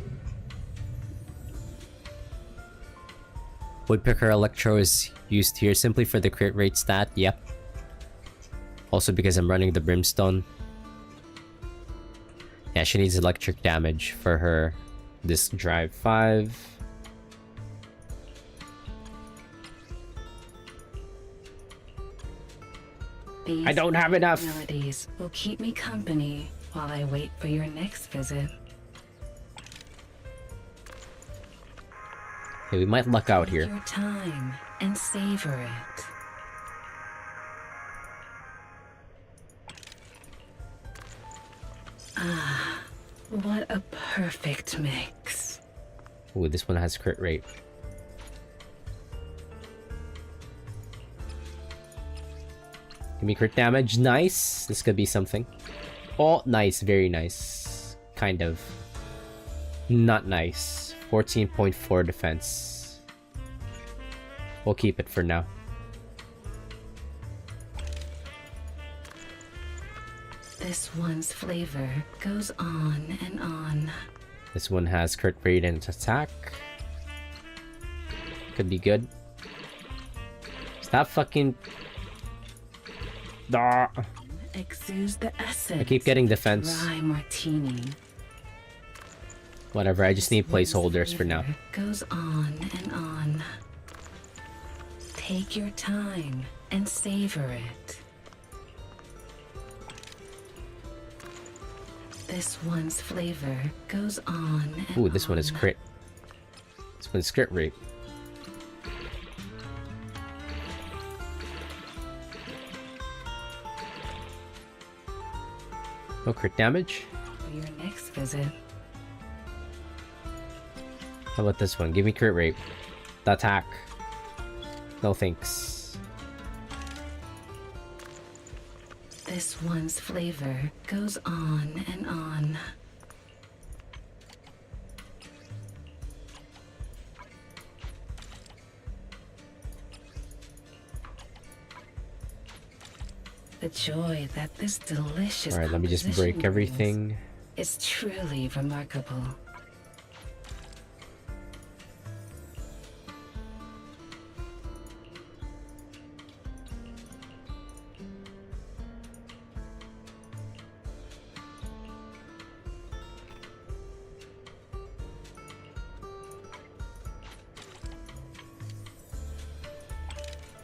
Woodpecker Electro is used here simply for the crit rate stat, yep. Also because I'm running the Brimstone. Yeah, she needs electric damage for her disc drive 5. I don't have enough. Melodies will keep me company while I wait for your next visit. Hey, we might luck out here. Take your time and savor it. Ah, what a perfect mix. Ooh, this one has crit rate. Give me crit damage. Nice. This could be something. Oh, nice. Very nice. Kind of. Not nice. 14.4 defense. We'll keep it for now. This one's flavor goes on and on. This one has crit rate and attack. Could be good. Stop fucking... Ah. Exudes the essence. I keep getting defense. Dry martini. Whatever, I just need placeholders for now. Goes on and on. Take your time and savor it. This one's flavor goes on and Ooh, this one is crit. This one's crit rate. No crit damage. For your next visit. How about this one? Give me crit rate. The attack. No thanks. This one's flavor goes on and on. The joy that this delicious Alright, let me just break everything. Is truly remarkable.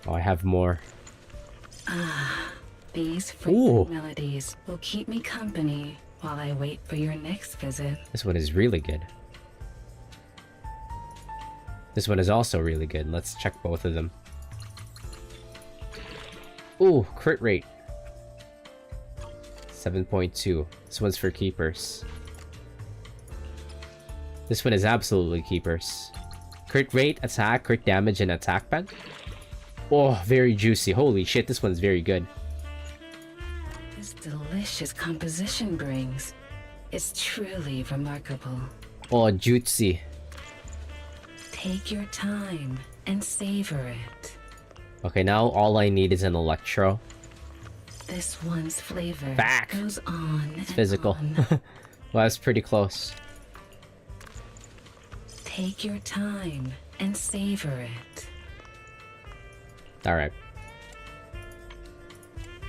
Oh, I have more. Ah, these fragrant melodies will keep me company while I wait for your next visit. This one is really good. This one is also really good. Let's check both of them. Ooh, crit rate. 7.2. This one's for keepers. This one is absolutely keepers. Crit rate, attack, crit damage, and attack pen. Oh, very juicy. Holy shit, this one's very good. This delicious composition brings is truly remarkable. Oh, juicy. Take your time and savor it. Okay, now all I need is an electro. This one's flavor Back. goes on. It's physical. Well, that's pretty close. Take your time and savor it. Alright.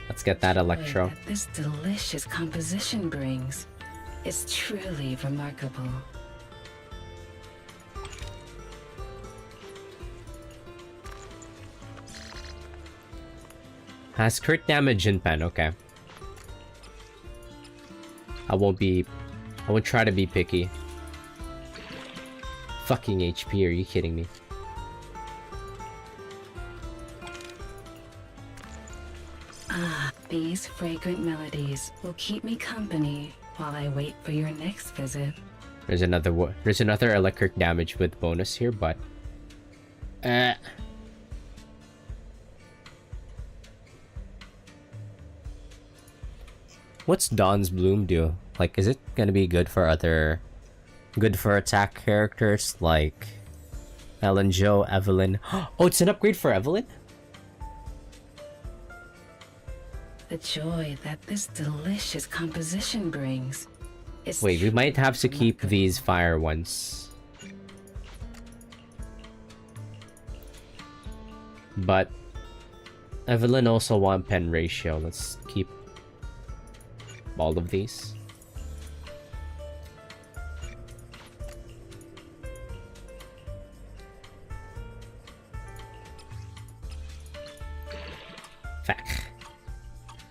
Let's get that electro. That this delicious composition brings is truly remarkable. Has crit damage in pen, okay. I won't try to be picky. Fucking HP, are you kidding me? Ah, these fragrant melodies will keep me company while I wait for your next visit. There's another electric damage with bonus here, but what's Dawn's Bloom do? Like, is it gonna be good for attack characters like Ellen, Joe, Evelyn? Oh, it's an upgrade for Evelyn? The joy that this delicious composition brings is... Wait, we might have to keep these fire ones. But Evelyn also want pen ratio. Let's keep all of these. Fuck.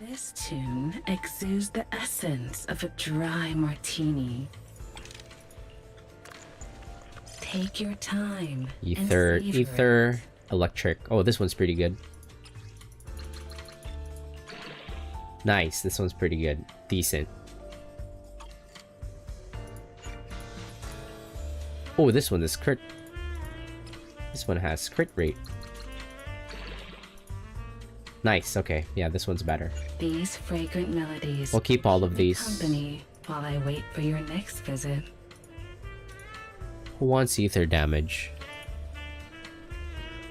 This tune exudes the essence of a dry martini. Take your time. Ether, electric. Oh, this one's pretty good. Nice, this one's pretty good. Decent. Oh, this one is crit. This one has crit rate. Nice, okay. Yeah, this one's better. These fragrant melodies. We'll keep all of these. Company while I wait for your next visit. Who wants ether damage?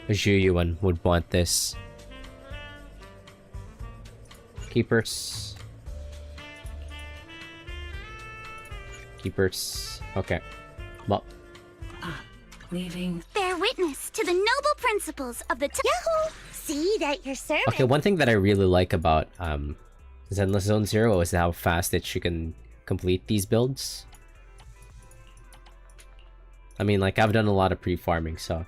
A Zhuyuan would want this. Keepers. Keepers. Okay. Well. Leaving. Bear witness to the noble principles of the Yahoo! See that your servant. Okay, one thing that I really like about Zenless Zone Zero is how fast that you can complete these builds. I mean, like, I've done a lot of pre-farming, so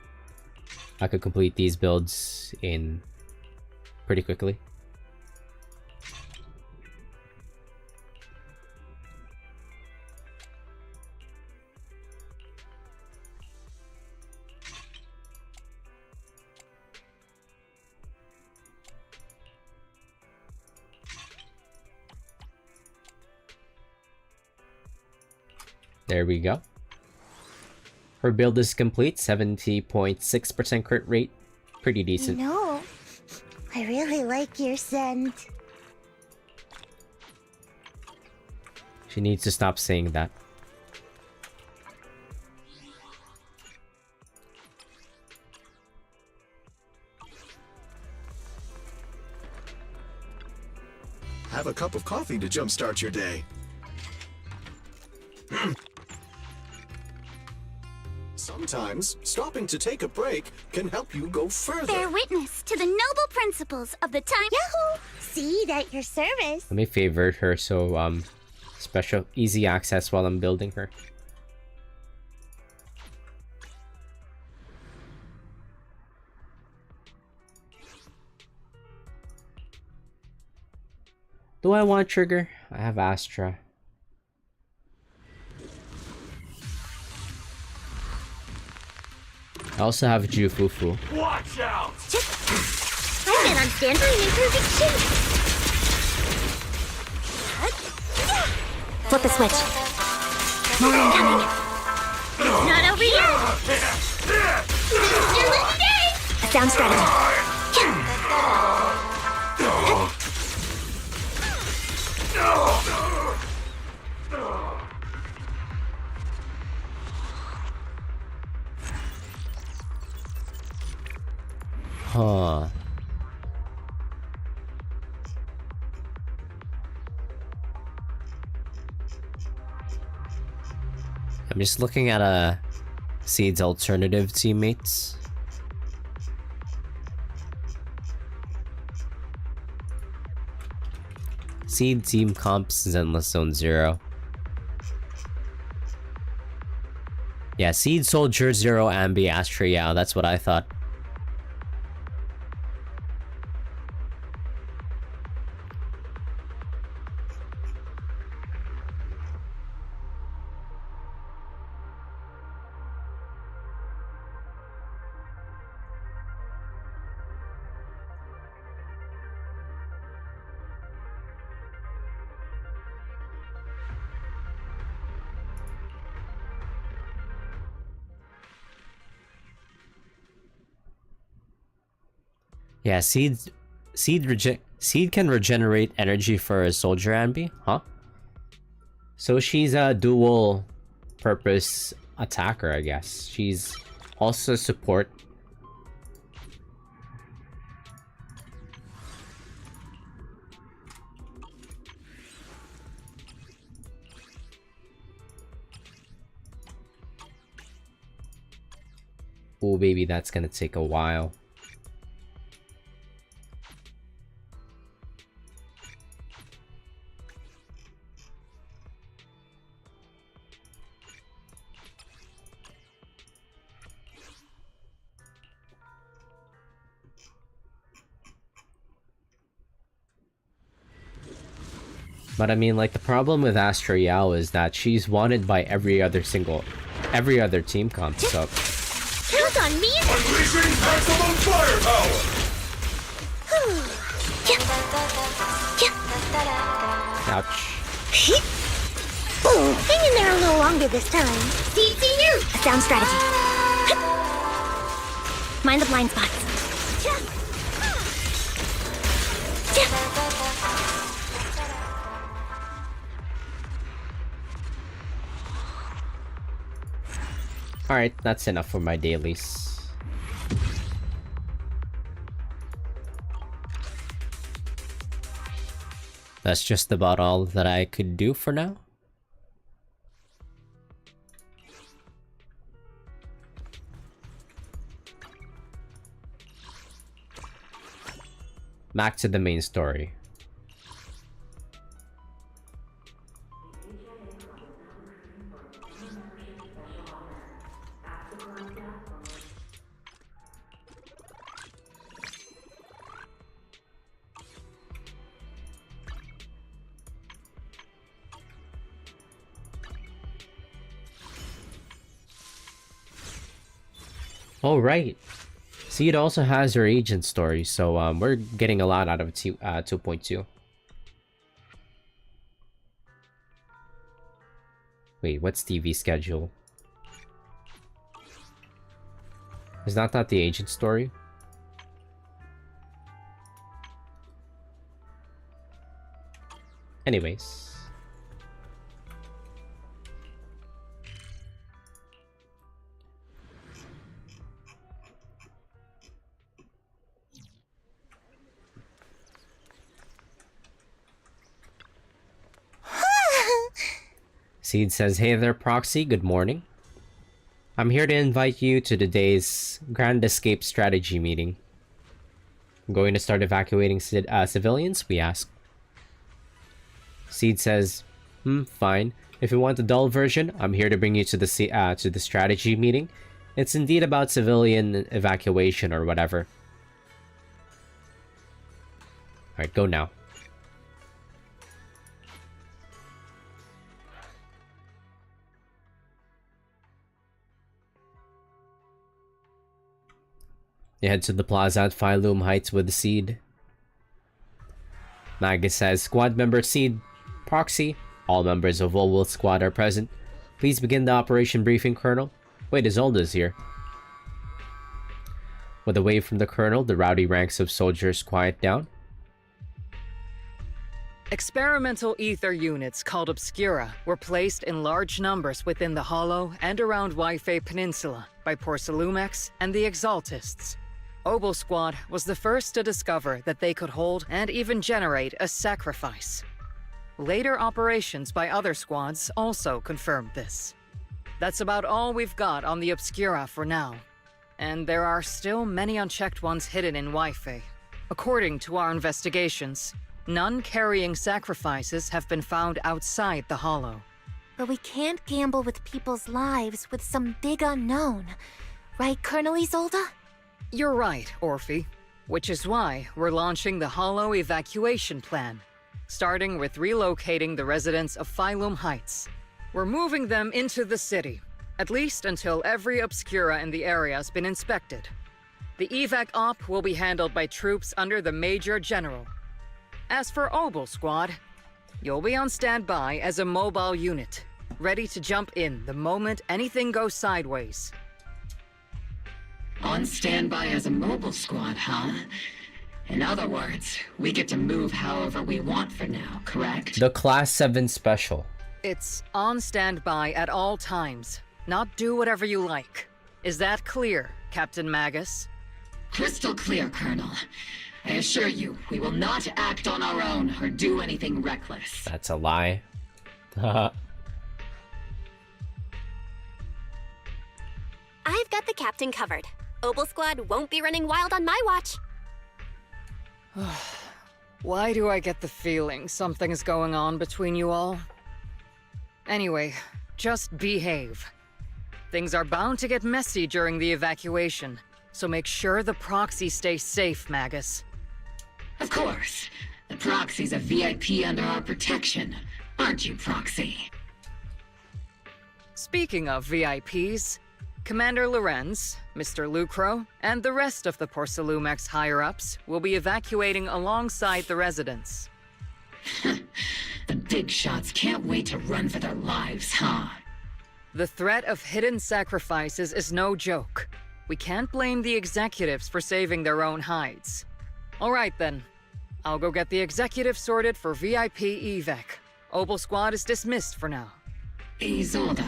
I could complete these builds in pretty quickly. There we go. Her build is complete, 70.6% crit rate. Pretty You decent. know, I really like your scent. She needs to stop saying that. Have a cup of coffee to jumpstart your day. Sometimes, stopping to take a break can help you go further. Bear witness to the noble principles of the time. Yahoo! Seed at your service. Let me favorite her so special easy access while I'm building her. Do I want trigger? I have Astra. I also have Jufufu. Watch out! I've been on standby in perfect shape. Flip the switch. More incoming. It's not over yet. Still in the day. A sound strategy. Huh. I'm just looking at Seed's alternative teammates. Seed team comps Zenless Zone 0. Yeah, Seed Soldier 0 Ambi Astra. Yeah, that's what I thought. Yeah, Seed can regenerate energy for a soldier ambi, huh? So she's a dual purpose attacker, I guess. She's also support. Oh baby, that's gonna take a while. But I mean, like, the problem with Astra Yao is that she's wanted by every other team comp, so... Count on me! Unleashing maximum firepower! Ouch. Hang in there a little longer this time. See you! A sound strategy. Mind the blind spots. Alright, that's enough for my dailies. That's just about all that I could do for now. Back to the main story. Oh, right. Seed also has her agent story, so we're getting a lot out of 2.2. Wait, what's TV schedule? Is that not the agent story? Anyways. Sneed says, "Hey there, Proxy. Good morning. I'm here to invite you to today's Grand Escape Strategy meeting. I'm going to start evacuating civilians?" we ask. Sneed says, fine. If you want the dull version, I'm here to bring you to the strategy meeting. It's indeed about civilian evacuation or whatever. Alright, go now. You head to the plaza at Phylum Heights with Sneed. Magus says, "Squad member Sneed, Proxy, all members of Wolf Squad are present. Please begin the operation briefing, Colonel." Wait, Isolde's here. With a wave from the Colonel, the rowdy ranks of soldiers quiet down. Experimental ether units called Obscura were placed in large numbers within the Hollow and around Wi-Fi Peninsula by Porcelumex and the Exaltists. Obel Squad was the first to discover that they could hold and even generate a sacrifice. Later operations by other squads also confirmed this. That's about all we've got on the Obscura for now. And there are still many unchecked ones hidden in Wi-Fi. According to our investigations, none carrying sacrifices have been found outside the Hollow. But we can't gamble with people's lives with some big unknown. Right, Colonel Isolde? You're right, Orphe. Which is why we're launching the Hollow evacuation plan. Starting with relocating the residents of Phylum Heights. We're moving them into the city, at least until every Obscura in the area has been inspected. The evac op will be handled by troops under the Major General. As for Obel Squad, you'll be on standby as a mobile unit, ready to jump in the moment anything goes sideways. On standby as a mobile squad, huh? In other words, we get to move however we want for now, correct? The Class 7 Special. It's on standby at all times, not do whatever you like. Is that clear, Captain Magus? Crystal clear, Colonel. I assure you, we will not act on our own or do anything reckless. That's a lie. I've got the captain covered. Obel Squad won't be running wild on my watch. Why do I get the feeling something is going on between you all? Anyway, just behave. Things are bound to get messy during the evacuation, so make sure the Proxy stays safe, Magus. Of course. The Proxy's a VIP under our protection, aren't you, Proxy? Speaking of VIPs, Commander Lorenz, Mr. Lucro, and the rest of the Porcelumex higher-ups will be evacuating alongside the residents. The big shots can't wait to run for their lives, huh? The threat of hidden sacrifices is no joke. We can't blame the executives for saving their own hides. All right then. I'll go get the executive sorted for VIP evac. Obel Squad is dismissed for now. Isolde.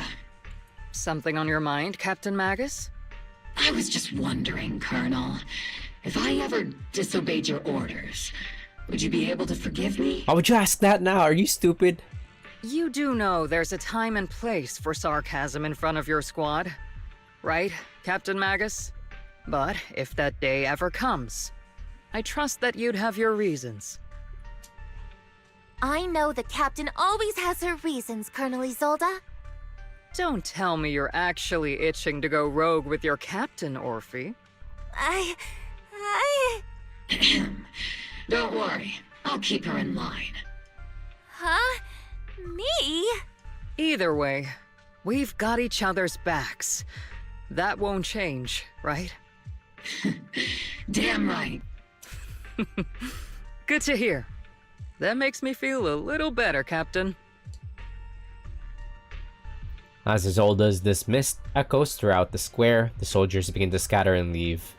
Something on your mind, Captain Magus? I was just wondering, Colonel. If I ever disobeyed your orders, would you be able to forgive me? Why would you ask that now? Are you stupid? You do know there's a time and place for sarcasm in front of your squad. Right, Captain Magus? But if that day ever comes, I trust that you'd have your reasons. I know the captain always has her reasons, Colonel Isolde. Don't tell me you're actually itching to go rogue with your captain, Orphe. Don't worry, I'll keep her in line. Huh? Me? Either way, we've got each other's backs. That won't change, right? Damn right. Good to hear. That makes me feel a little better, Captain. As Isolde's this mist echoes throughout the square, the soldiers begin to scatter and leave.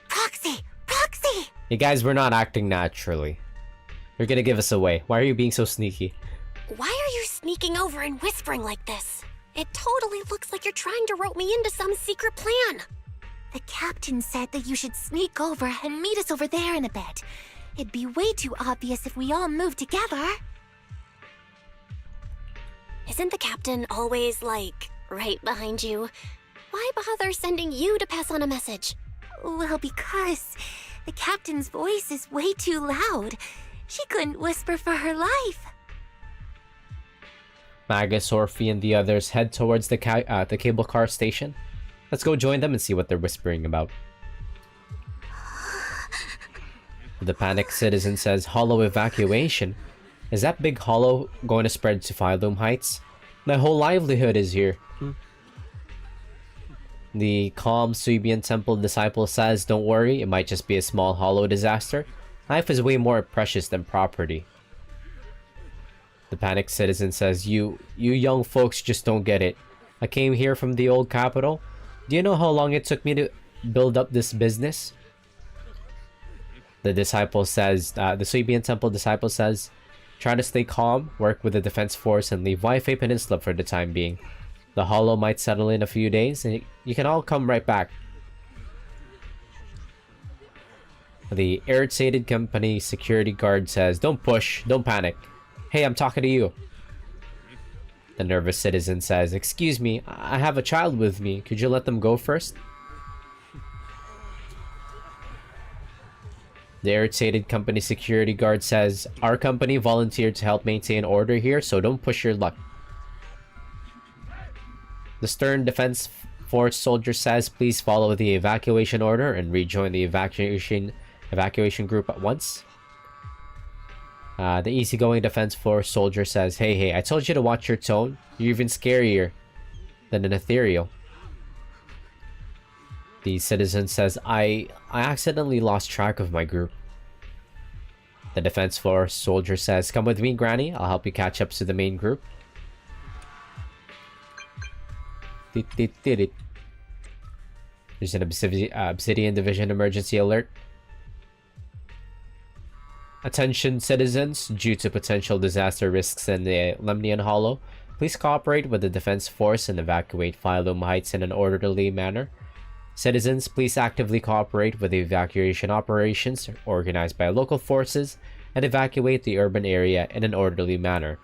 Proxy! Proxy! You guys were not acting naturally. You're gonna give us away. Why are you being so sneaky? Why are you sneaking over and whispering like this? It totally looks like you're trying to rope me into some secret plan. The captain said that you should sneak over and meet us over there in a bit. It'd be way too obvious if we all moved together. Isn't the captain always, like, right behind you? Why bother sending you to pass on a message? Well, because the captain's voice is way too loud. She couldn't whisper for her life. Magus, Orphe, and the others head towards the cable car station. Let's go join them and see what they're whispering about. The panicked citizen says, "Hollow evacuation? Is that big hollow going to spread to Phylum Heights? My whole livelihood is here." The calm Suibian Temple disciple says, "Don't worry, it might just be a small hollow disaster. Life is way more precious than property." The panicked citizen says, You young folks just don't get it. I came here from the old capital. Do you know how long it took me to build up this business?" The disciple says, the Suibian Temple disciple says, "Try to stay calm, work with the defense force, and leave Wi-Fi Peninsula for the time being. The hollow might settle in a few days, and you can all come right back." The irritated company security guard says, "Don't push, don't panic. Hey, I'm talking to you." The nervous citizen says, "Excuse me, I have a child with me. Could you let them go first?" The irritated company security guard says, "Our company volunteered to help maintain order here, so don't push your luck." The stern defense force soldier says, "Please follow the evacuation order and rejoin the evacuation group at once." The easygoing defense force soldier says, Hey, I told you to watch your tone. You're even scarier than an ethereal." The citizen says, I accidentally lost track of my group." The defense force soldier says, "Come with me, Granny. I'll help you catch up to the main group." There's an Obsidian Division emergency alert. "Attention citizens, due to potential disaster risks in the Lemnian Hollow, please cooperate with the defense force and evacuate Phylum Heights in an orderly manner. Citizens, please actively cooperate with the evacuation operations organized by local forces and evacuate the urban area in an orderly manner.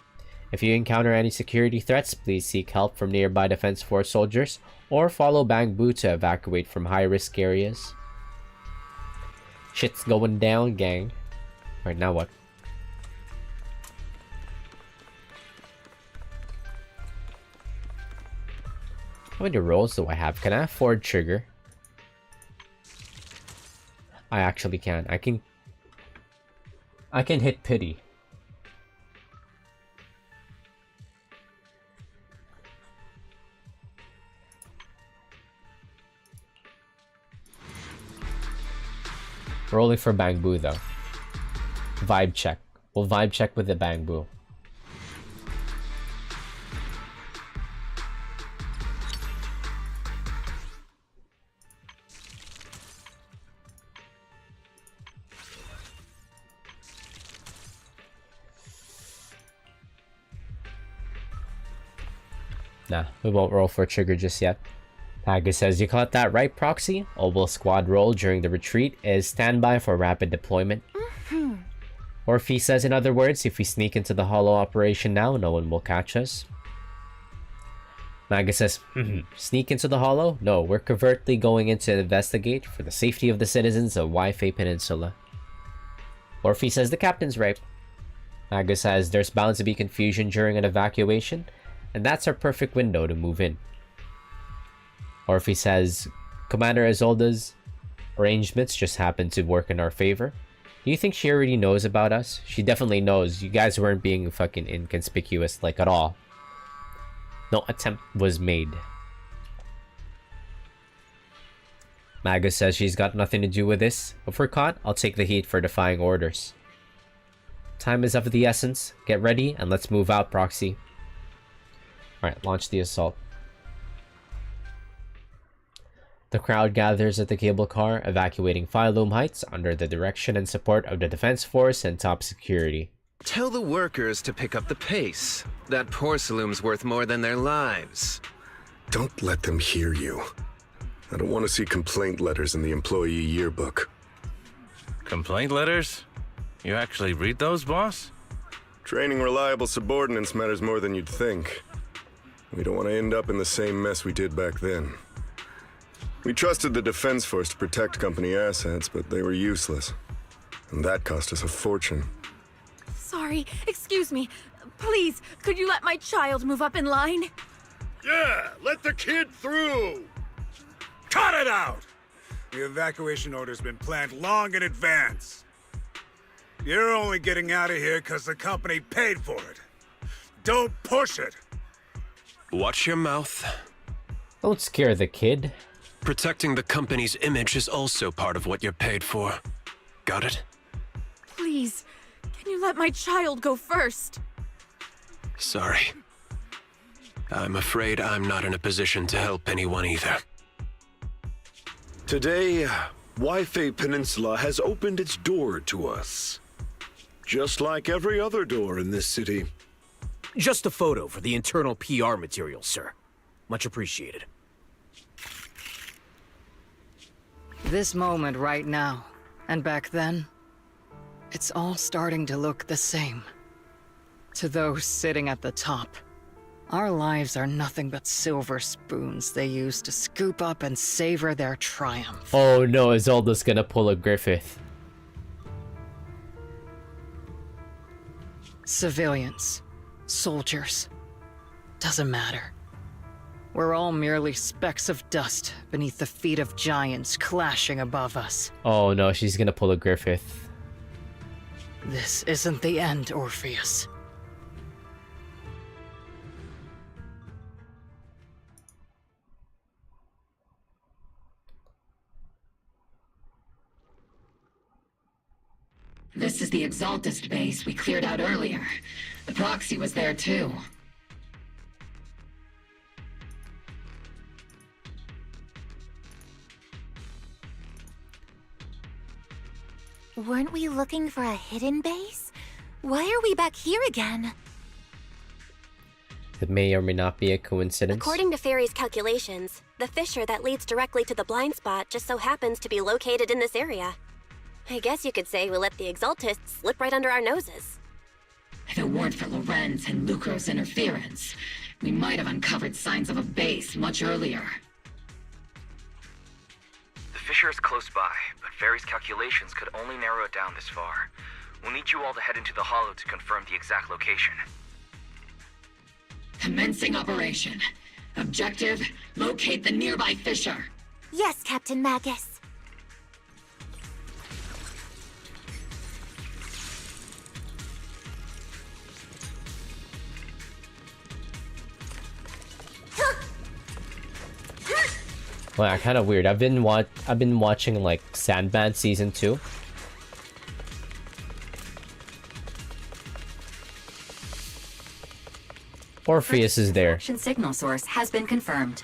If you encounter any security threats, please seek help from nearby defense force soldiers or follow Bang Boo to evacuate from high-risk areas." Shit's going down, gang. Right, now what? How many rolls do I have? Can I afford trigger? I actually can. I can hit pity. Rolling for Bang Boo though. Vibe check. We'll vibe check with the Bang Boo. Nah, we won't roll for a trigger just yet. Magus says, "You caught that right, Proxy? Obel squad roll during the retreat is standby for rapid deployment." Orphe says, "In other words, if we sneak into the hollow operation now, no one will catch us." Magus says, "Sneak into the hollow? No, we're covertly going in to investigate for the safety of the citizens of Wi-Fi Peninsula." Orphe says, "The captain's right." Magus says, "There's bound to be confusion during an evacuation, and that's our perfect window to move in." Orphe says, "Commander Isolde's arrangements just happen to work in our favor. Do you think she already knows about us?" She definitely knows. You guys weren't being fucking inconspicuous, like, at all. No attempt was made. Magus says she's got nothing to do with this. If we're caught, I'll take the heat for defying orders. Time is of the essence. Get ready and let's move out, Proxy. Alright, launch the assault. The crowd gathers at the cable car, evacuating Phylum Heights under the direction and support of the Defense Force and top security. Tell the workers to pick up the pace. That porcelain's worth more than their lives. Don't let them hear you. I don't want to see complaint letters in the employee yearbook. Complaint letters? You actually read those, boss? Training reliable subordinates matters more than you'd think. We don't want to end up in the same mess we did back then. We trusted the Defense Force to protect company assets, but they were useless. And that cost us a fortune. Sorry, excuse me. Please, could you let my child move up in line? Yeah, let the kid through! Cut it out! The evacuation order's been planned long in advance. You're only getting out of here because the company paid for it. Don't push it! Watch your mouth. Don't scare the kid. Protecting the company's image is also part of what you're paid for. Got it? Please, can you let my child go first? Sorry. I'm afraid I'm not in a position to help anyone either. Today, Wi-Fi Peninsula has opened its door to us. Just like every other door in this city. Just a photo for the internal PR material, sir. Much appreciated. This moment right now, and back then, it's all starting to look the same. To those sitting at the top, our lives are nothing but silver spoons they use to scoop up and savor their triumph. Oh no, Isolde's gonna pull a Griffith. Civilians, soldiers, doesn't matter. We're all merely specks of dust beneath the feet of giants clashing above us. Oh no, she's gonna pull a Griffith. This isn't the end, Orpheus. This is the Exaltist base we cleared out earlier. The proxy was there too. Weren't we looking for a hidden base? Why are we back here again? It may or may not be a coincidence. According to Fairy's calculations, the fissure that leads directly to the blind spot just so happens to be located in this area. I guess you could say we let the Exaltists slip right under our noses. If it weren't for Lorenz and Lucro's interference, we might have uncovered signs of a base much earlier. The fissure is close by, but Fairy's calculations could only narrow it down this far. We'll need you all to head into the hollow to confirm the exact location. Commencing operation. Objective, locate the nearby fissure. Yes, Captain Magus. Well, kind of weird. I've been watching like Sandman season 2. Orpheus is there. Signal source has been confirmed.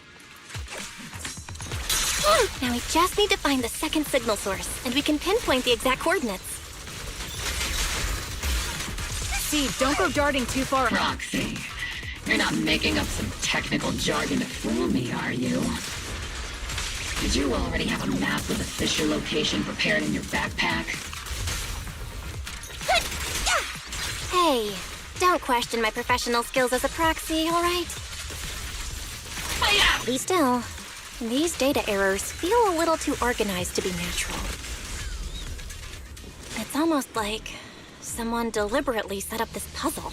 Now we just need to find the second signal source, and we can pinpoint the exact coordinates. Seed, don't go darting too far. Proxy, you're not making up some technical jargon to fool me, are you? Did you already have a map of the fissure location prepared in your backpack? Hey, don't question my professional skills as a proxy, alright? Be still. These data errors feel a little too organized to be natural. It's almost like someone deliberately set up this puzzle.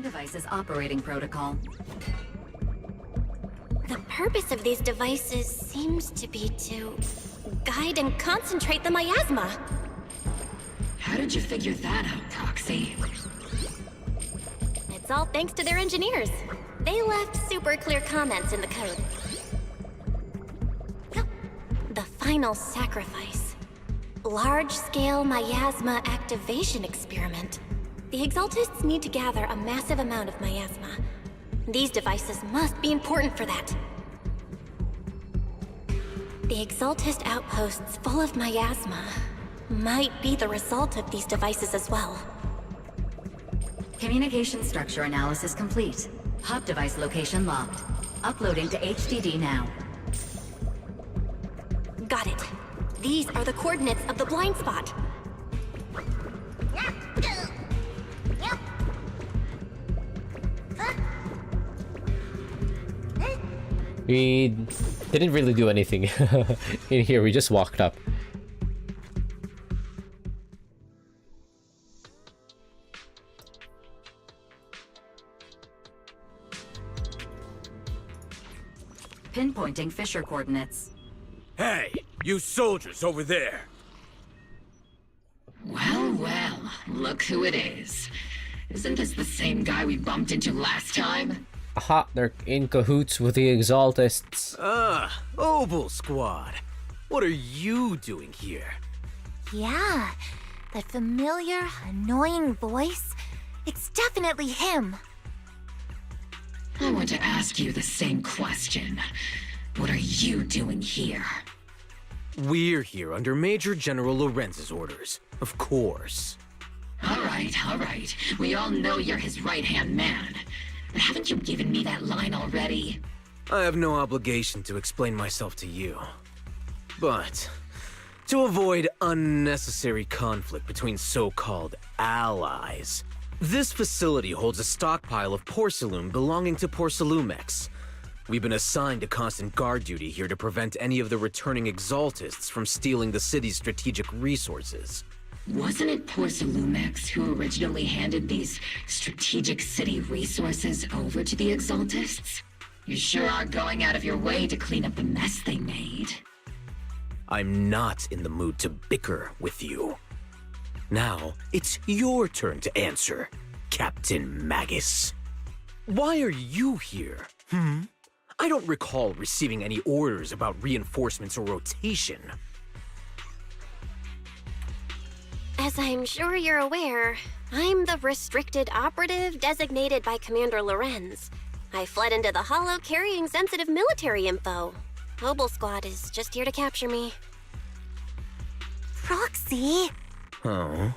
Devices operating protocol. The purpose of these devices seems to be to guide and concentrate the miasma. How did you figure that out, Proxy? It's all thanks to their engineers. They left super clear comments in the code. The final sacrifice. Large-scale miasma activation experiment. The Exaltists need to gather a massive amount of miasma. These devices must be important for that. The Exaltist outposts full of miasma might be the result of these devices as well. Communication structure analysis complete. Hub device location locked. Uploading to HDD now. Got it. These are the coordinates of the blind spot. We didn't really do anything in here, we just walked up. Pinpointing Fisher coordinates. Hey, you soldiers over there! Well, well, look who it is. Isn't this the same guy we bumped into last time? Aha, they're in cahoots with the Exaltists. Ah, Obel Squad. What are you doing here? Yeah, that familiar, annoying voice. It's definitely him. I want to ask you the same question. What are you doing here? We're here under Major General Lorenz's orders, of course. All right. We all know you're his right-hand man. But haven't you given me that line already? I have no obligation to explain myself to you. But to avoid unnecessary conflict between so-called allies, this facility holds a stockpile of porcelain belonging to Porcelumex. We've been assigned to constant guard duty here to prevent any of the returning Exaltists from stealing the city's strategic resources. Wasn't it Porcelumex who originally handed these strategic city resources over to the Exaltists? You sure are going out of your way to clean up the mess they made. I'm not in the mood to bicker with you. Now, it's your turn to answer, Captain Magus. Why are you here, I don't recall receiving any orders about reinforcements or rotation. As I'm sure you're aware, I'm the restricted operative designated by Commander Lorenz. I fled into the Hollow carrying sensitive military info. Obel Squad is just here to capture me. Roxy! Oh.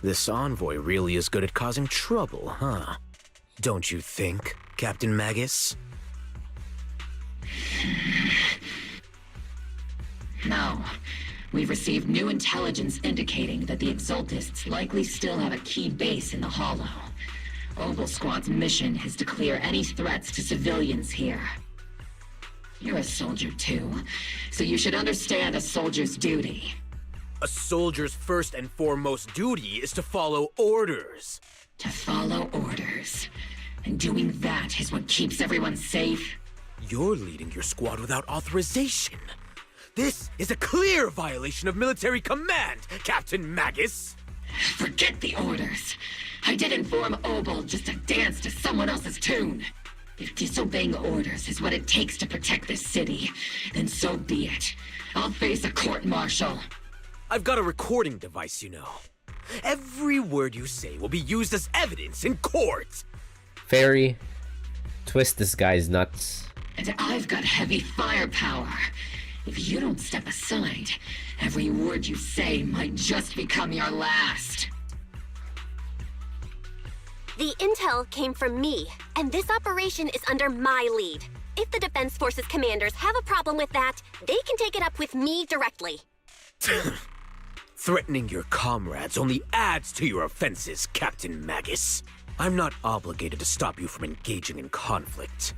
This envoy really is good at causing trouble, huh? Don't you think, Captain Magus? No. We've received new intelligence indicating that the Exaltists likely still have a key base in the Hollow. Obel Squad's mission is to clear any threats to civilians here. You're a soldier too, so you should understand a soldier's duty. A soldier's first and foremost duty is to follow orders. To follow orders. And doing that is what keeps everyone safe. You're leading your squad without authorization. This is a clear violation of military command, Captain Magus! Forget the orders. I did inform Obel just to dance to someone else's tune. If disobeying orders is what it takes to protect this city, then so be it. I'll face a court-martial. I've got a recording device, you know. Every word you say will be used as evidence in court. Fairy, twist this guy's nuts. And I've got heavy firepower. If you don't step aside, every word you say might just become your last. The intel came from me, and this operation is under my lead. If the Defense Forces commanders have a problem with that, they can take it up with me directly. Threatening your comrades only adds to your offenses, Captain Magus. I'm not obligated to stop you from engaging in conflict.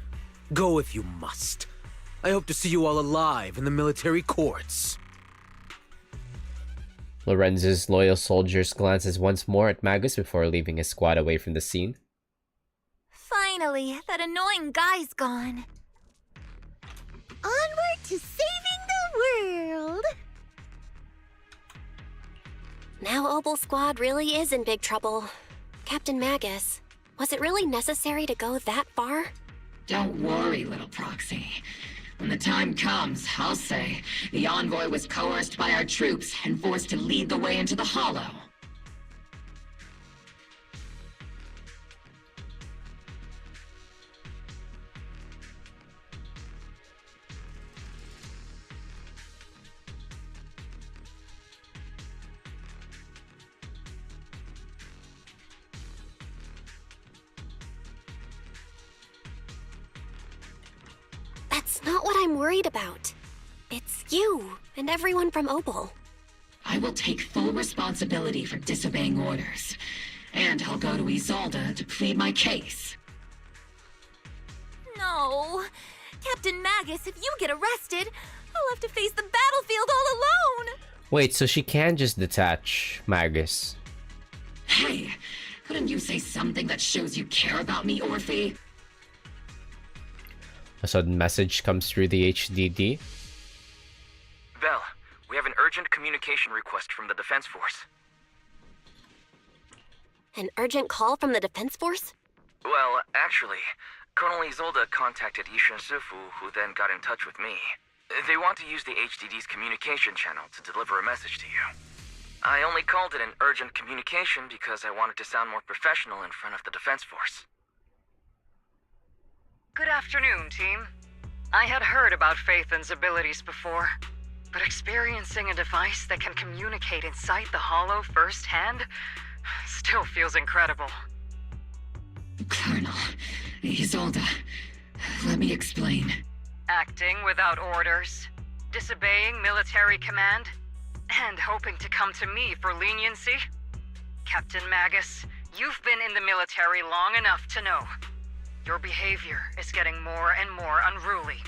Go if you must. I hope to see you all alive in the military courts. Lorenz's loyal soldiers glances once more at Magus before leaving his squad away from the scene. Finally, that annoying guy's gone. Onward to saving the world! Now Obel Squad really is in big trouble. Captain Magus, Was it really necessary to go that far? Don't worry, little proxy. When the time comes, I'll say the envoy was coerced by our troops and forced to lead the way into the Hollow. That's not what I'm worried about. It's you and everyone from Opal. I will take full responsibility for disobeying orders. And I'll go to Isolde to plead my case. No. Captain Magus, if you get arrested, I'll have to face the battlefield all alone. Wait, so she can just detach Magus? Hey, couldn't you say something that shows you care about me, Orphe? A sudden message comes through the HDD. Bell, we have an urgent communication request from the Defense Force. An urgent call from the Defense Force? Well, actually, Colonel Isolde contacted Yishan Sifu, who then got in touch with me. They want to use the HDD's communication channel to deliver a message to you. I only called it an urgent communication because I wanted to sound more professional in front of the Defense Force. Good afternoon, team. I had heard about Phaethon's abilities before, but experiencing a device that can communicate inside the Hollow firsthand still feels incredible. Colonel, Isolde, let me explain. Acting without orders, disobeying military command, and hoping to come to me for leniency? Captain Magus, you've been in the military long enough to know. Your behavior is getting more and more unruly.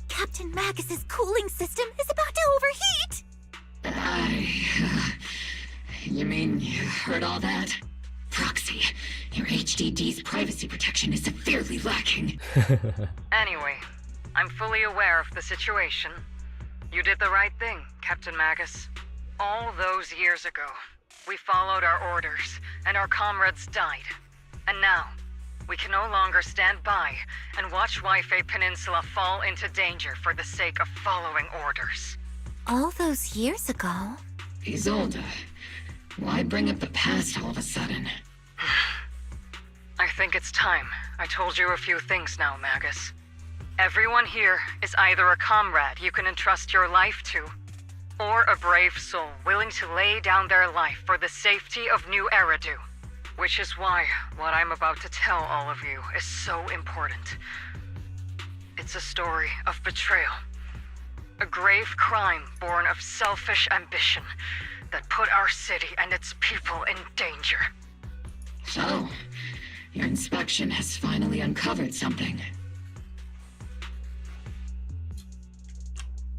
Captain Magus's cooling system is about to overheat! You mean you heard all that? Proxy, your HDD's privacy protection is severely lacking. Anyway, I'm fully aware of the situation. You did the right thing, Captain Magus. All those years ago, we followed our orders, and our comrades died. And now, we can no longer stand by and watch Wi-Fi Peninsula fall into danger for the sake of following orders. All those years ago? Isolde, why bring up the past all of a sudden? I think it's time I told you a few things now, Magus. Everyone here is either a comrade you can entrust your life to, or a brave soul willing to lay down their life for the safety of New Eridu. Which is why what I'm about to tell all of you is so important. It's a story of betrayal. A grave crime born of selfish ambition that put our city and its people in danger. So, your inspection has finally uncovered something.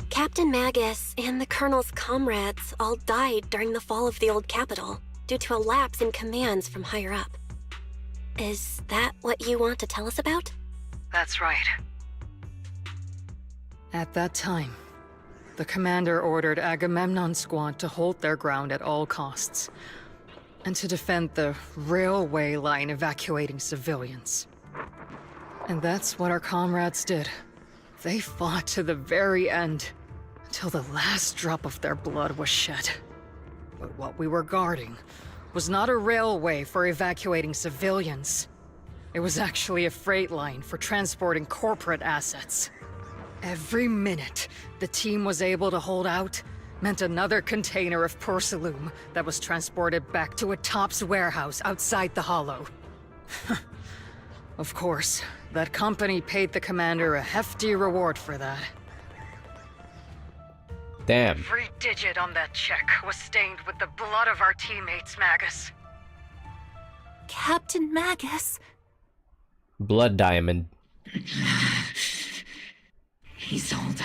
Captain Magus and the Colonel's comrades all died during the fall of the old capital, due to a lapse in commands from higher up. Is that what you want to tell us about? That's right. At that time, the commander ordered Agamemnon's squad to hold their ground at all costs, and to defend the railway line evacuating civilians. And that's what our comrades did. They fought to the very end, until the last drop of their blood was shed. But what we were guarding was not a railway for evacuating civilians. It was actually a freight line for transporting corporate assets. Every minute the team was able to hold out meant another container of porcelain that was transported back to a Topps warehouse outside the Hollow. Of course, that company paid the commander a hefty reward for that. Damn. Every digit on that check was stained with the blood of our teammates, Magus. Captain Magus? Blood diamond. Isolde,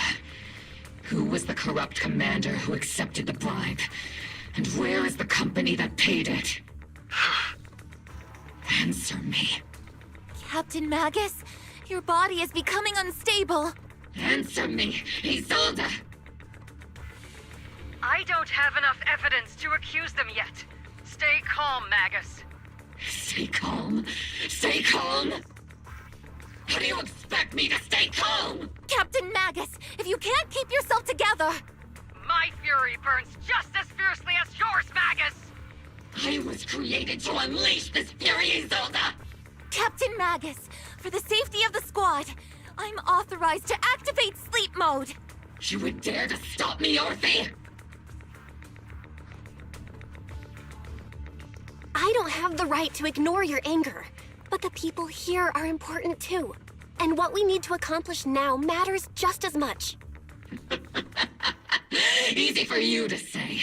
who was the corrupt commander who accepted the bribe? And where is the company that paid it? Answer me. Captain Magus, your body is becoming unstable. Answer me, Isolde! I don't have enough evidence to accuse them yet. Stay calm, Magus. Stay calm. Stay calm. How do you expect me to stay calm? Captain Magus, if you can't keep yourself together... My fury burns just as fiercely as yours, Magus! I was created to unleash this fury, Isolde! Captain Magus, for the safety of the squad, I'm authorized to activate sleep mode. You would dare to stop me, Orphe? I don't have the right to ignore your anger, but the people here are important too. And what we need to accomplish now matters just as much. Easy for you to say.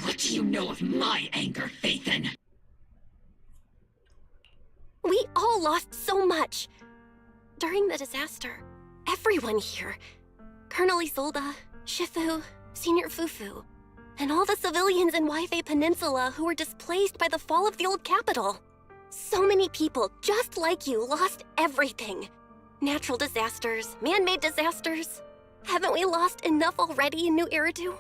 What do you know of my anger, Phaethon? We all lost so much. During the disaster, everyone here, Colonel Isolde, Shifu, Senior Fufu, and all the civilians in Wi-Fi Peninsula who were displaced by the fall of the old capital. So many people, just like you, lost everything. Natural disasters, man-made disasters. Haven't we lost enough already in New Eridu?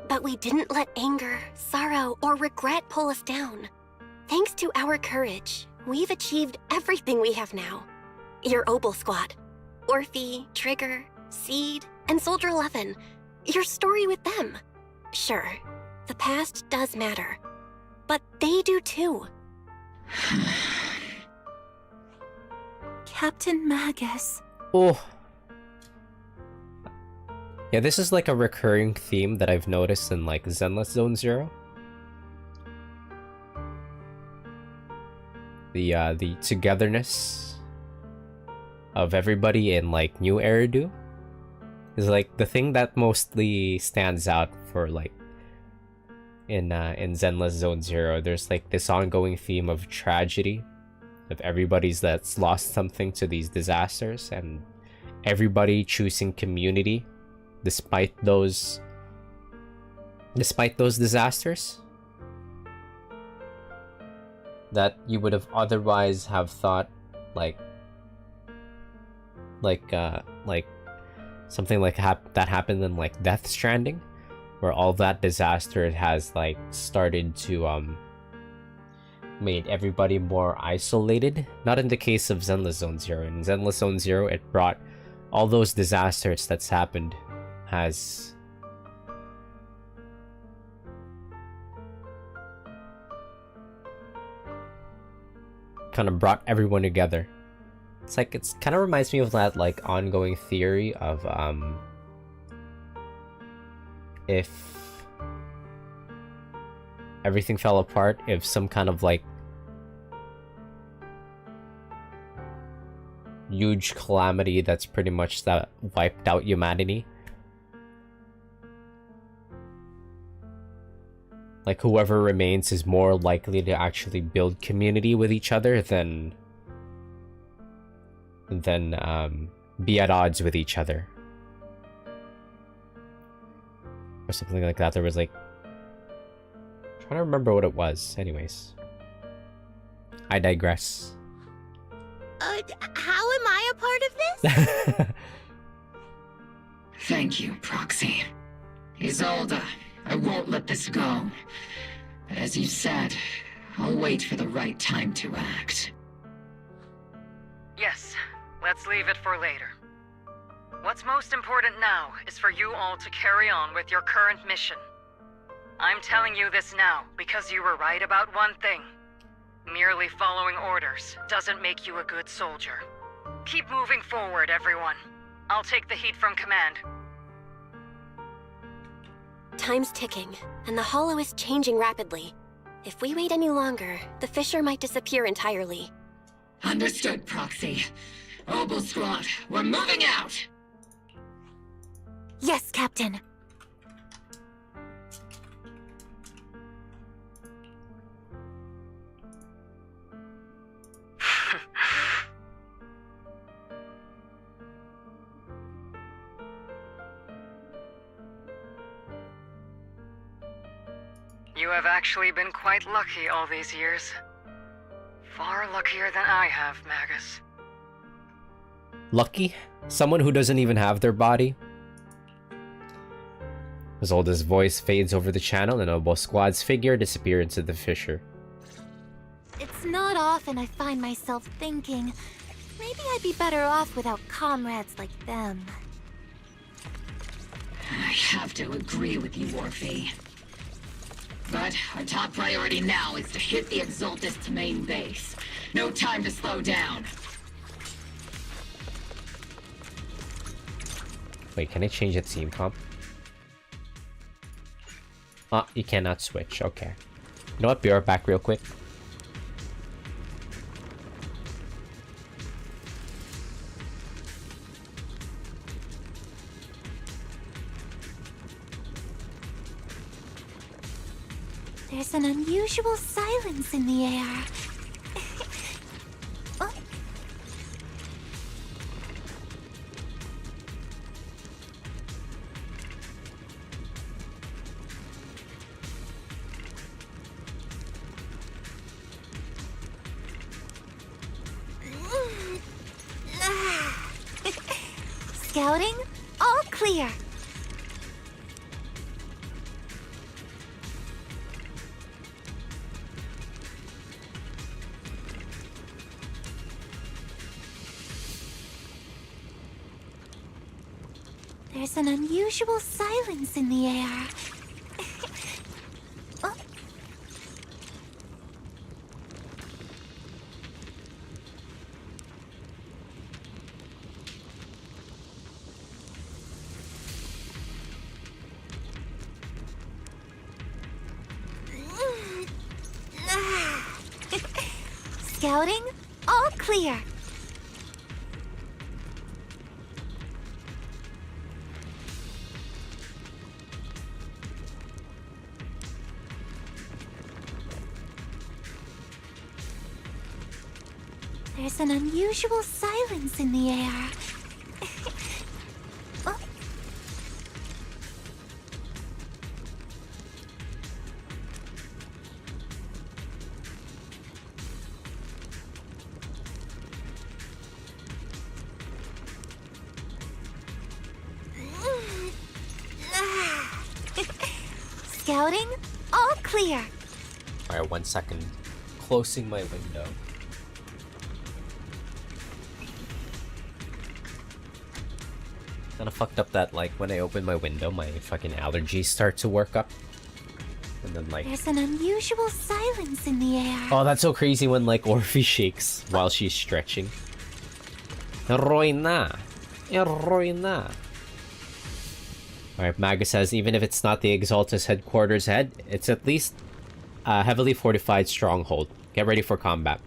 But we didn't let anger, sorrow, or regret pull us down. Thanks to our courage, we've achieved everything we have now. Your Obel Squad, Orphe, Trigger, Seed, and Soldier 11. Your story with them. Sure, the past does matter. But they do too. Captain Magus. Oh. Yeah, this is like a recurring theme that I've noticed in like Zenless Zone Zero. The togetherness of everybody in like New Eridu is like the thing that mostly stands out for like in Zenless Zone Zero. There's like this ongoing theme of tragedy, of everybody's that's lost something to these disasters, and everybody choosing community despite those disasters that you would have otherwise have thought like something like that happened in like Death Stranding, where all that disaster has like started to made everybody more isolated. Not in the case of Zenless Zone Zero. In Zenless Zone Zero, it brought all those disasters that's happened has kind of brought everyone together. It's like, it's kind of reminds me of that like ongoing theory of if everything fell apart, if some kind of like huge calamity that's pretty much that wiped out humanity, like whoever remains is more likely to actually build community with each other than be at odds with each other or something like that. There was like, I'm trying to remember what it was. Anyways, I digress. How am I a part of this? Thank you, Proxy. Isolde, I won't let this go. But as you said, I'll wait for the right time to act. Yes, let's leave it for later. What's most important now is for you all to carry on with your current mission. I'm telling you this now because you were right about one thing. Merely following orders doesn't make you a good soldier. Keep moving forward, everyone. I'll take the heat from command. Time's ticking, and the Hollow is changing rapidly. If we wait any longer, the fissure might disappear entirely. Understood, Proxy. Obel Squad, we're moving out! Yes, Captain. You have actually been quite lucky all these years. Far luckier than I have, Magus. Lucky? Someone who doesn't even have their body? Zolda's voice fades over the channel and Obo Squad's figure disappears into the fissure. It's not often I find myself thinking, maybe I'd be better off without comrades like them. I have to agree with you, Orphe. But our top priority now is to hit the Exaltist's main base. No time to slow down. Wait, can I change that scene comp? Ah, you cannot switch. Okay. You know what? Be right back real quick. There's an unusual silence in the air. Oh. Scouting? All clear. There's an unusual silence in the air. Oh. Scouting? All clear. There's an unusual silence in the air. Oh. Scouting? All clear. Alright, 1 second. Closing my window. Kinda fucked up that, like, when I open my window, my fucking allergies start to work up. And then, like... There's an unusual silence in the air. Oh, that's so crazy when, like, Orphe shakes while she's stretching. Heroina. Heroina. Alright, Maga says, even if it's not the Exaltus headquarters head, it's at least a heavily fortified stronghold. Get ready for combat.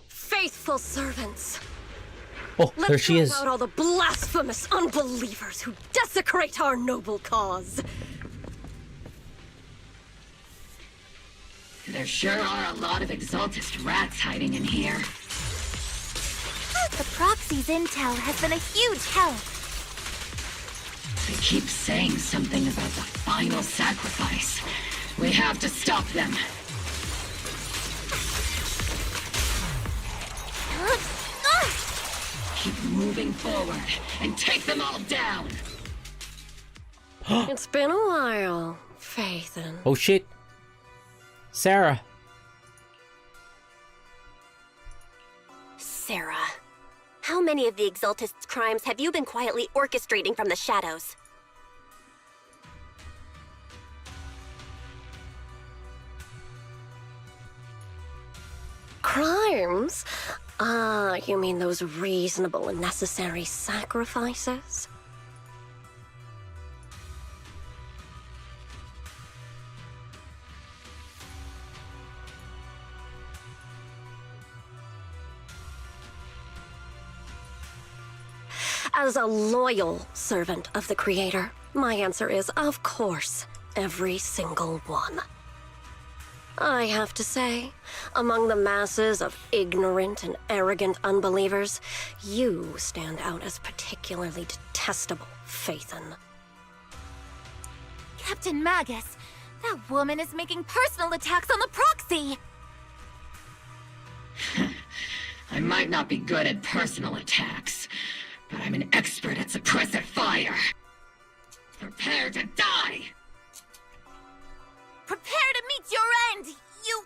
Faithful servants. Oh, there she is. Let's drive out all the blasphemous unbelievers who desecrate our noble cause. There sure are a lot of Exaltist rats hiding in here. The proxy's intel has been a huge help. They keep saying something about the final sacrifice. We have to stop them. Keep moving forward and take them all down. It's been a while, Faithin. Oh shit. Sarah. Sarah. How many of the Exaltist's crimes have you been quietly orchestrating from the shadows? Crimes? Ah, you mean those reasonable and necessary sacrifices? As a loyal servant of the Creator, my answer is, of course, every single one. I have to say, among the masses of ignorant and arrogant unbelievers, you stand out as particularly detestable, Faithin. Captain Magus, that woman is making personal attacks on the proxy! I might not be good at personal attacks, but I'm an expert at suppressive fire. Prepare to die! Prepare to meet your end, you...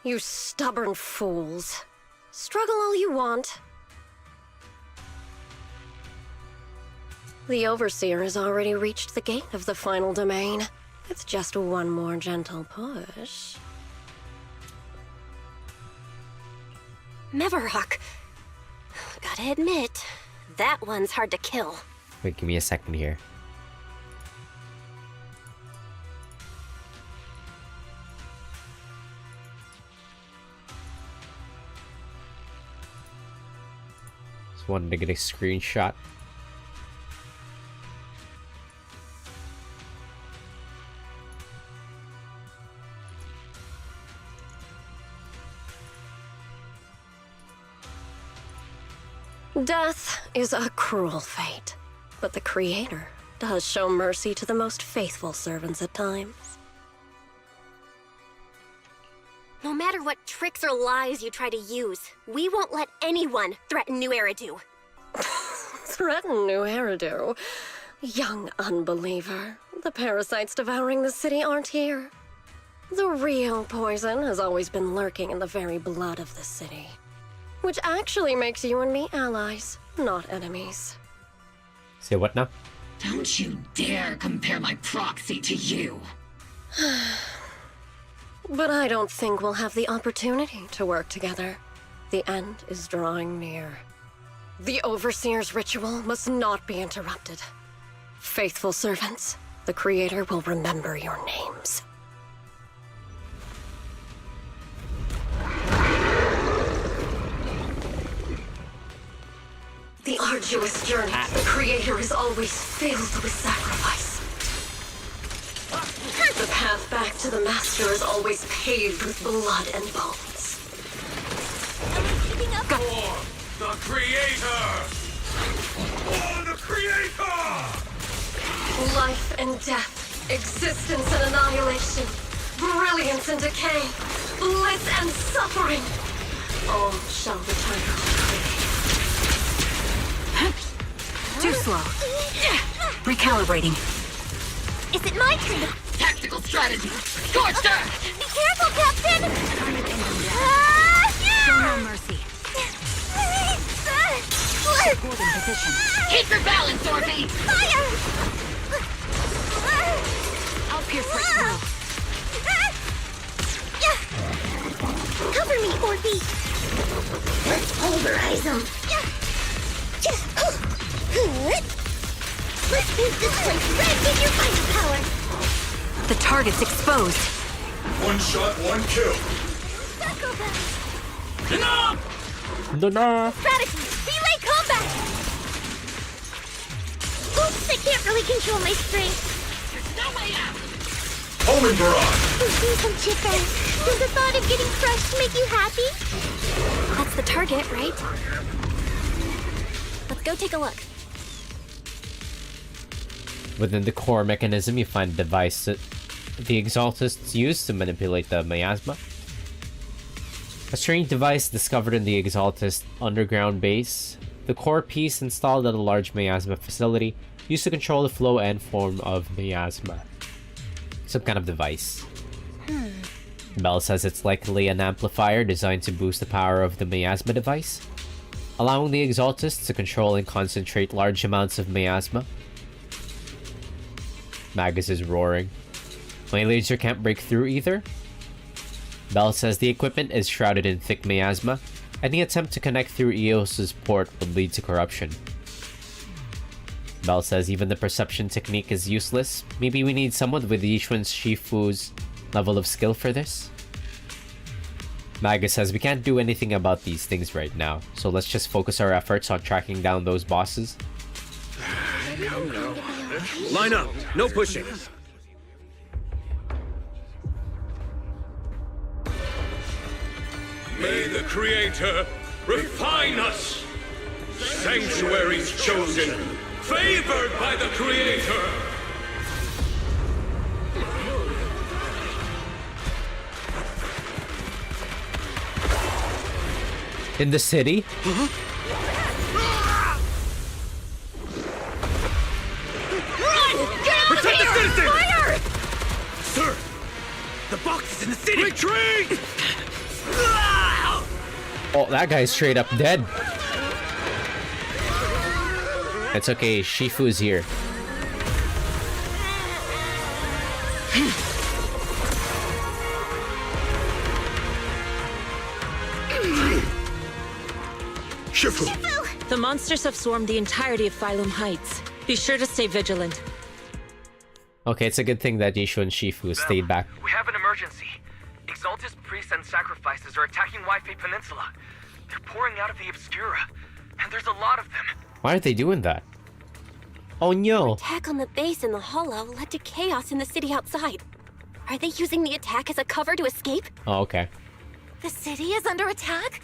You stubborn fools. Struggle all you want. The Overseer has already reached the gate of the final domain. It's just one more gentle push. Mevarok. Gotta admit, that one's hard to kill. Wait, give me a second here. Just wanted to get a screenshot. Death is a cruel fate, but the Creator does show mercy to the most faithful servants at times. No matter what tricks or lies you try to use, we won't let anyone threaten New Eridu. Threaten New Eridu? Young unbeliever. The parasites devouring the city aren't here. The real poison has always been lurking in the very blood of the city. Which actually makes you and me allies, not enemies. Say what now? Don't you dare compare my proxy to you! But I don't think we'll have the opportunity to work together. The end is drawing near. The Overseer's ritual must not be interrupted. Faithful servants, the Creator will remember your names. The arduous journey to the Creator is always filled with sacrifice. The path back to the Master is always paved with blood and bones. For the Creator! For the Creator! Life and death, existence and annihilation, brilliance and decay, bliss and suffering, all shall return to the Creator. Too slow. Recalibrating. Is it my turn? Tactical strategy! Scorched earth! Be careful, Captain! Show no mercy. Holding position. Keep your balance, Orphe! Fire! I'll pierce right through. Cover me, Orphe! Let's pulverize them! Let's paint this place red with your fire power! The target's exposed. One shot, one kill. Enough! Strategy! Relay combat! Oops, I can't really control my strength. There's no way out! Omen Barrage! I'm feeling some chipper. Does the thought of getting crushed make you happy? That's the target, right? Let's go take a look. Within the core mechanism, you find a device that the Exaltists use to manipulate the miasma. A strange device discovered in the Exaltist underground base. The core piece installed at a large miasma facility used to control the flow and form of miasma. Some kind of device. Bell says it's likely an amplifier designed to boost the power of the miasma device, allowing the Exaltists to control and concentrate large amounts of miasma. Magus is roaring. My laser can't break through either. Bell says the equipment is shrouded in thick miasma. Any attempt to connect through Eos's port would lead to corruption. Bell says even the perception technique is useless. Maybe we need someone with Yishuan Shifu's level of skill for this? Magus says we can't do anything about these things right now, so let's just focus our efforts on tracking down those bosses. Come now. Line up. No pushing. May the Creator refine us! Sanctuaries chosen, favored by the Creator! In the city? Protect the citizens! Fire! Sir, the box is in the city. Retreat! Oh, that guy's straight up dead. It's okay, Shifu's here. Shifu! The monsters have swarmed the entirety of Phylum Heights. Be sure to stay vigilant. Okay, it's a good thing that Yishu and Shifu stayed back. We have an emergency. Exaltus priests and sacrifices are attacking Wi-Fi Peninsula. They're pouring out of the Obscura, and there's a lot of them. Why are they doing that? Oh no! Attack on the base in the Hollow led to chaos in the city outside. Are they using the attack as a cover to escape? Oh, okay. The city is under attack?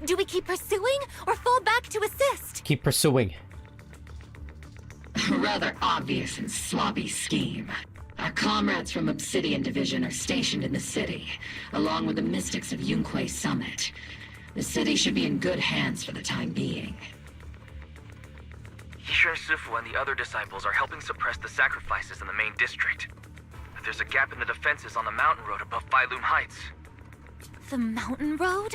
Do we keep pursuing or fall back to assist? Keep pursuing. A rather obvious and sloppy scheme. Our comrades from Obsidian Division are stationed in the city, along with the mystics of Yunquay Summit. The city should be in good hands for the time being. Yishu Shifu and the other disciples are helping suppress the sacrifices in the main district. But there's a gap in the defenses on the mountain road above Phylum Heights. The mountain road?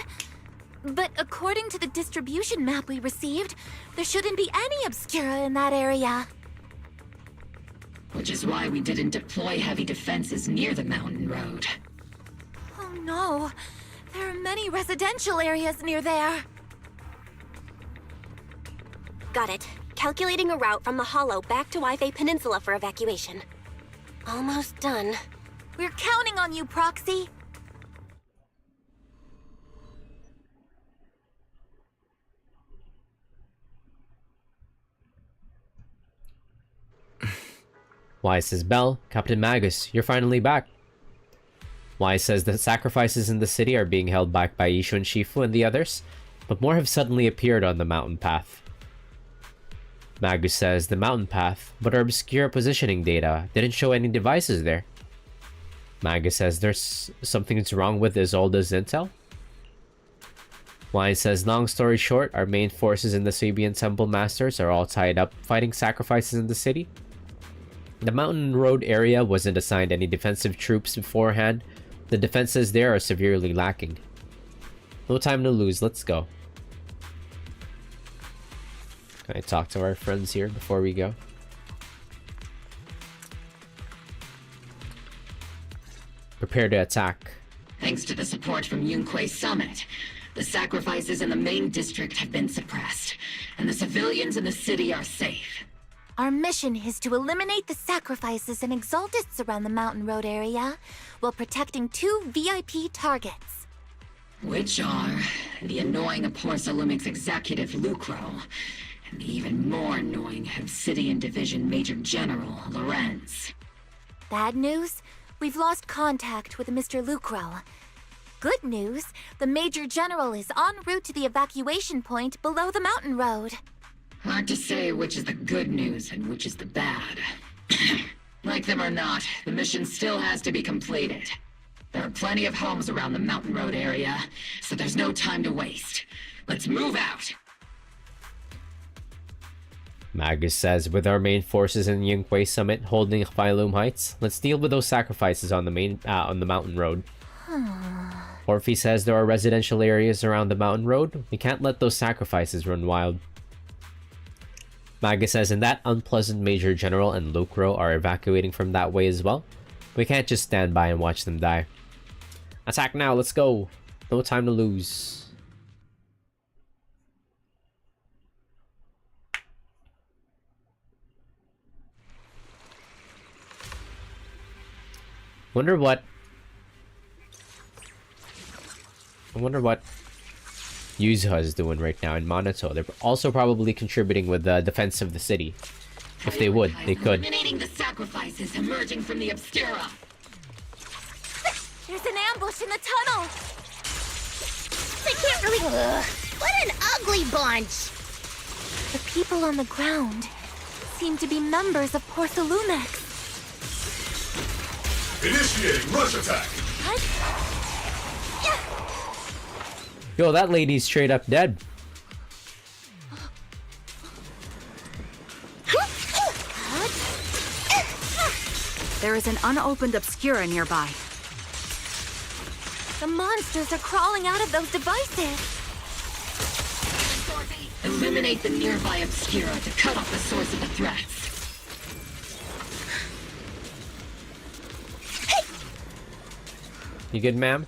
But according to the distribution map we received, there shouldn't be any Obscura in that area. Which is why we didn't deploy heavy defenses near the mountain road. Oh no, there are many residential areas near there. Got it. Calculating a route from the Hollow back to Wi-Fi Peninsula for evacuation. Almost done. We're counting on you, Proxy. Wise says, Bell, Captain Magus, you're finally back. Wise says the sacrifices in the city are being held back by Yishu and Shifu and the others, but more have suddenly appeared on the mountain path. Magus says the mountain path, but our obscure positioning data didn't show any devices there. Magus says there's something's wrong with Isolde's intel. Wise says, long story short, our main forces in the Sabian Temple Masters are all tied up fighting sacrifices in the city. The mountain road area wasn't assigned any defensive troops beforehand. The defenses there are severely lacking. No time to lose, let's go. Can I talk to our friends here before we go? Prepare to attack. Thanks to the support from Yunquay Summit, the sacrifices in the main district have been suppressed, and the civilians in the city are safe. Our mission is to eliminate the sacrifices and exaltists around the mountain road area, while protecting 2 VIP targets. Which are the annoying Porcelumix executive Lucro, and the even more annoying Obsidian Division Major General Lorenz. Bad news? We've lost contact with Mr. Lucro. Good news, the Major General is en route to the evacuation point below the mountain road. Hard to say which is the good news and which is the bad. Like them or not, the mission still has to be completed. There are plenty of homes around the mountain road area, so there's no time to waste. Let's move out! Magus says, with our main forces in Yunquay Summit holding Phylum Heights, let's deal with those sacrifices on the mountain road. Orphe says there are residential areas around the mountain road. We can't let those sacrifices run wild. Magus says, and that unpleasant Major General and Lucro are evacuating from that way as well. We can't just stand by and watch them die. Attack now, let's go. No time to lose. I wonder what Yuzuha is doing right now in Minato. They're also probably contributing with the defense of the city. If they would, they could. Eliminating the sacrifices emerging from the Obscura. There's an ambush in the tunnel. They can't really. What an ugly bunch! The people on the ground seem to be members of Porcelumix. Initiating rush attack! What? Yo, that lady's straight up dead. There is an unopened Obscura nearby. The monsters are crawling out of those devices. Eliminate the nearby Obscura to cut off the source of the threats. You good, ma'am?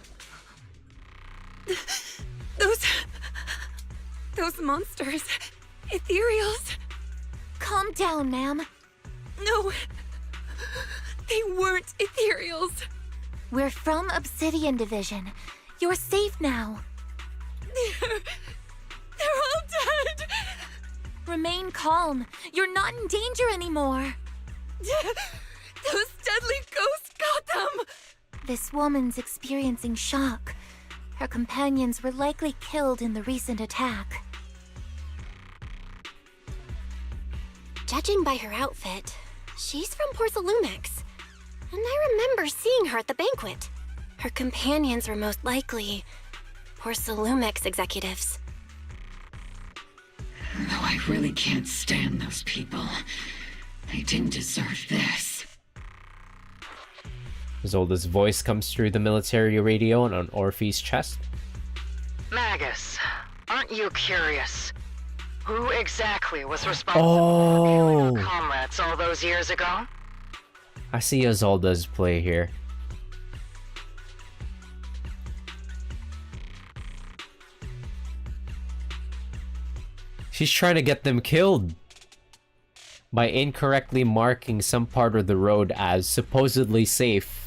Those monsters. Ethereals. Calm down, ma'am. No. They weren't Ethereals. We're from Obsidian Division. You're safe now. They're all dead. Remain calm. You're not in danger anymore. Those deadly ghosts got them. This woman's experiencing shock. Her companions were likely killed in the recent attack. Judging by her outfit, she's from Porcelumex. And I remember seeing her at the banquet. Her companions were most likely Porcelumex executives. Though I really can't stand those people. They didn't deserve this. Zolda's voice comes through the military radio and on Orphe's chest. Magus, aren't you curious? Who exactly was responsible for killing our comrades all those years ago? I see Zolda's play here. She's trying to get them killed by incorrectly marking some part of the road as supposedly safe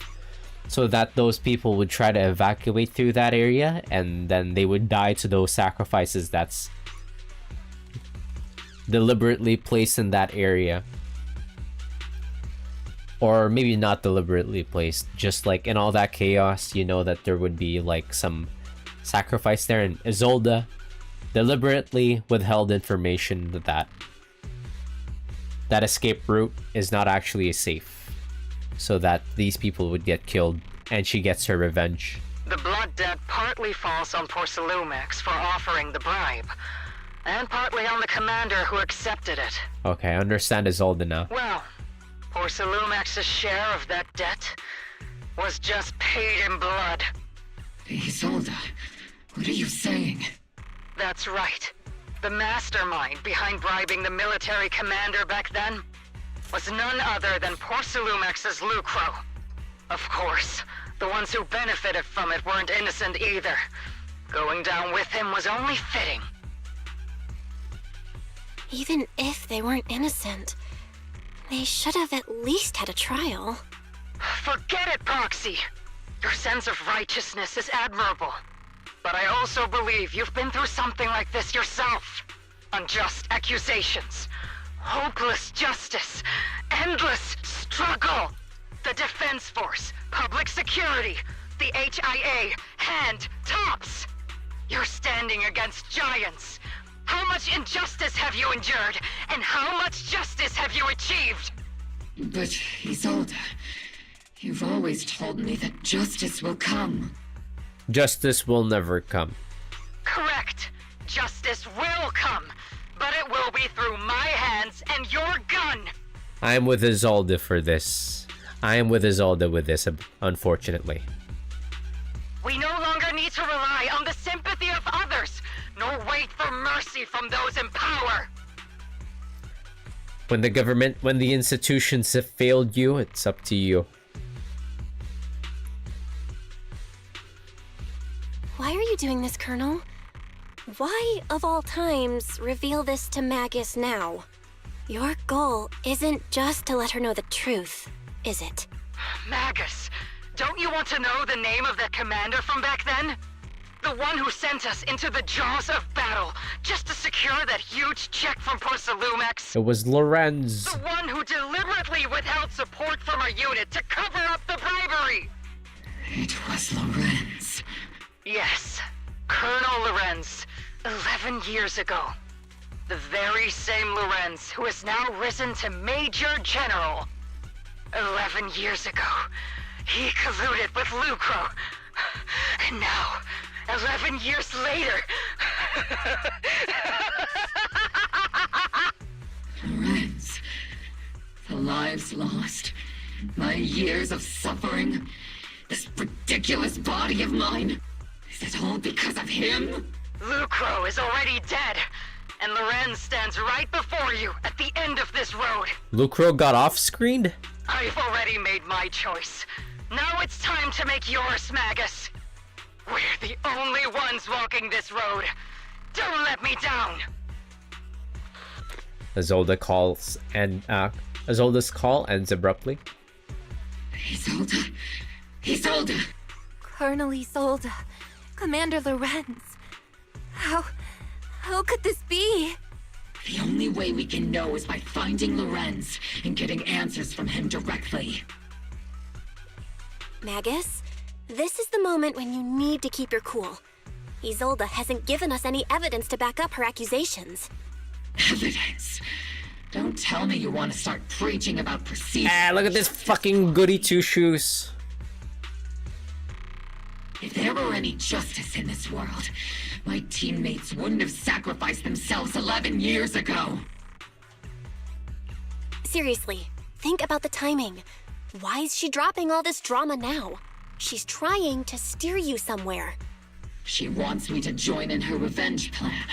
so that those people would try to evacuate through that area and then they would die to those sacrifices that's deliberately placed in that area. Or maybe not deliberately placed, just like in all that chaos, you know that there would be like some sacrifice there, and Isolde deliberately withheld information that escape route is not actually safe, so that these people would get killed, and she gets her revenge. The blood debt partly falls on Porcelumex for offering the bribe, and partly on the commander who accepted it. Okay, I understand Isolde now. Well, Porcelumex's share of that debt was just paid in blood. Isolde, what are you saying? That's right. The mastermind behind bribing the military commander back then was none other than Porcelumex's Lucro. Of course, the ones who benefited from it weren't innocent either. Going down with him was only fitting. Even if they weren't innocent, they should have at least had a trial. Forget it, Proxy! Your sense of righteousness is admirable. But I also believe you've been through something like this yourself. Unjust accusations, hopeless justice, endless struggle. The Defense Force, public security, the HIA, hand, tops. You're standing against giants. How much injustice have you endured, and how much justice have you achieved? But, Isolde, you've always told me that justice will come. Justice will never come. Correct. Justice will come, but it will be through my hands and your gun. I am with Isolde for this. I am with Isolde with this, unfortunately. We no longer need to rely on the sympathy of others, nor wait for mercy from those in power. When the government, when the institutions have failed you, it's up to you. Why are you doing this, Colonel? Why, of all times, reveal this to Magus now? Your goal isn't just to let her know the truth, is it? Magus, don't you want to know the name of that commander from back then? The one who sent us into the jaws of battle just to secure that huge check from Porcelumex? It was Lorenz. The one who deliberately withheld support from our unit to cover up the bribery! It was Lorenz. Yes, Colonel Lorenz, 11 years ago. The very same Lorenz who has now risen to Major General. 11 years ago, he colluded with Lucro. And 11 years later. Lorenz, the lives lost, my years of suffering, this ridiculous body of mine. Is it all because of him? Lucro is already dead, and Lorenz stands right before you at the end of this road. Lucro got off-screened? I've already made my choice. Now it's time to make yours, Magus. We're the only ones walking this road. Don't let me down. Isolde's call ends abruptly. Isolde. Isolde. Colonel Isolde. Commander Lorenz. How could this be? The only way we can know is by finding Lorenz and getting answers from him directly. Magus, this is the moment when you need to keep your cool. Isolde hasn't given us any evidence to back up her accusations. Evidence? Don't tell me you want to start preaching about procedure. Ah, look at this fucking goody two-shoes. If there were any justice in this world, my teammates wouldn't have sacrificed themselves 11 years ago. Seriously, think about the timing. Why is she dropping all this drama now? She's trying to steer you somewhere. She wants me to join in her revenge plan.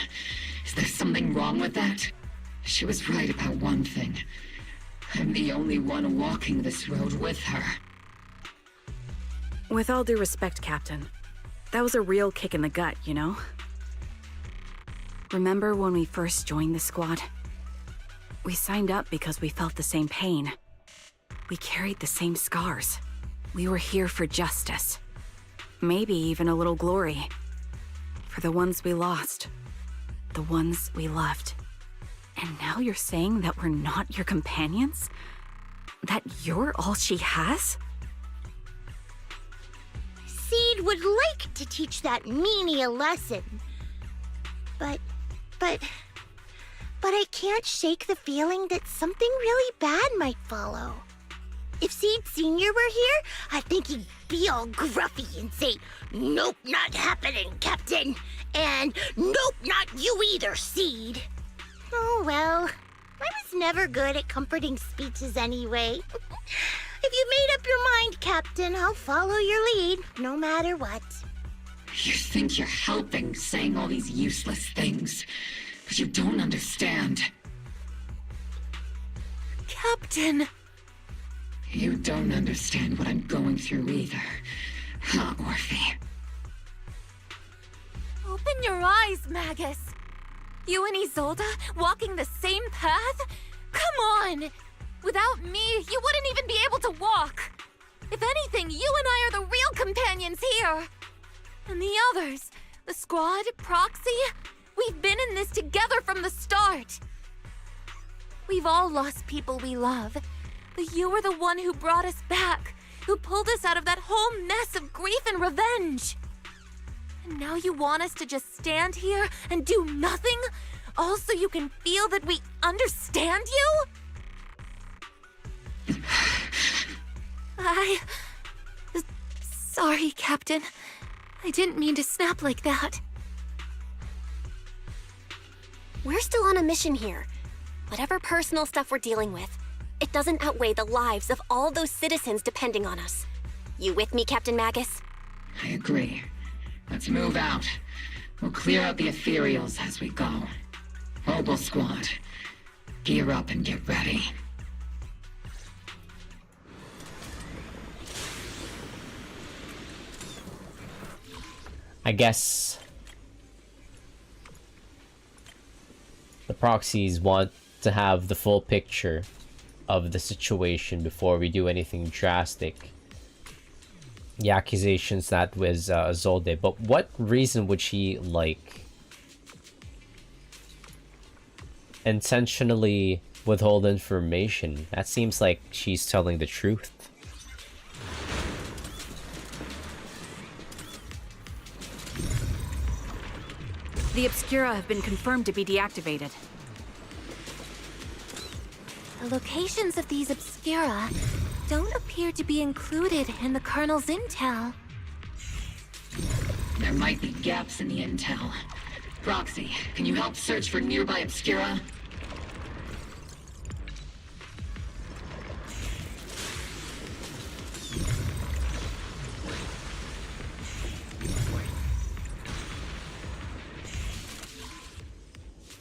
Is there something wrong with that? She was right about one thing. I'm the only one walking this road with her. With all due respect, Captain, that was a real kick in the gut, you know? Remember when we first joined the squad? We signed up because we felt the same pain. We carried the same scars. We were here for justice. Maybe even a little glory. For the ones we lost. The ones we loved. And now you're saying that we're not your companions? That you're all she has? Seed would like to teach that meanie a lesson. But I can't shake the feeling that something really bad might follow. If Seed Sr. were here, I think he'd be all gruffy and say, "Nope, not happening, Captain." And, "Nope, not you either, Seed." Oh well, I was never good at comforting speeches anyway. If you made up your mind, Captain, I'll follow your lead, no matter what. You think you're helping saying all these useless things, but you don't understand. Captain! You don't understand what I'm going through either, huh, Orphe? Open your eyes, Magus! You and Isolde walking the same path? Come on! Without me, you wouldn't even be able to walk! If anything, you and I are the real companions here! And the others, the squad, Proxy, we've been in this together from the start! We've all lost people we love, but you were the one who brought us back, who pulled us out of that whole mess of grief and revenge! And now you want us to just stand here and do nothing? All so you can feel that we understand you? Sorry, Captain. I didn't mean to snap like that. We're still on a mission here. Whatever personal stuff we're dealing with, it doesn't outweigh the lives of all those citizens depending on us. You with me, Captain Magus? I agree. Let's move out. We'll clear out the ethereals as we go. Mobile squad, gear up and get ready. I guess the proxies want to have the full picture of the situation before we do anything drastic. The accusations that was Isolde, but what reason would she like intentionally withhold information? That seems like she's telling the truth. The Obscura have been confirmed to be deactivated. The locations of these Obscura don't appear to be included in the Colonel's intel. There might be gaps in the intel. Roxy, can you help search for nearby Obscura?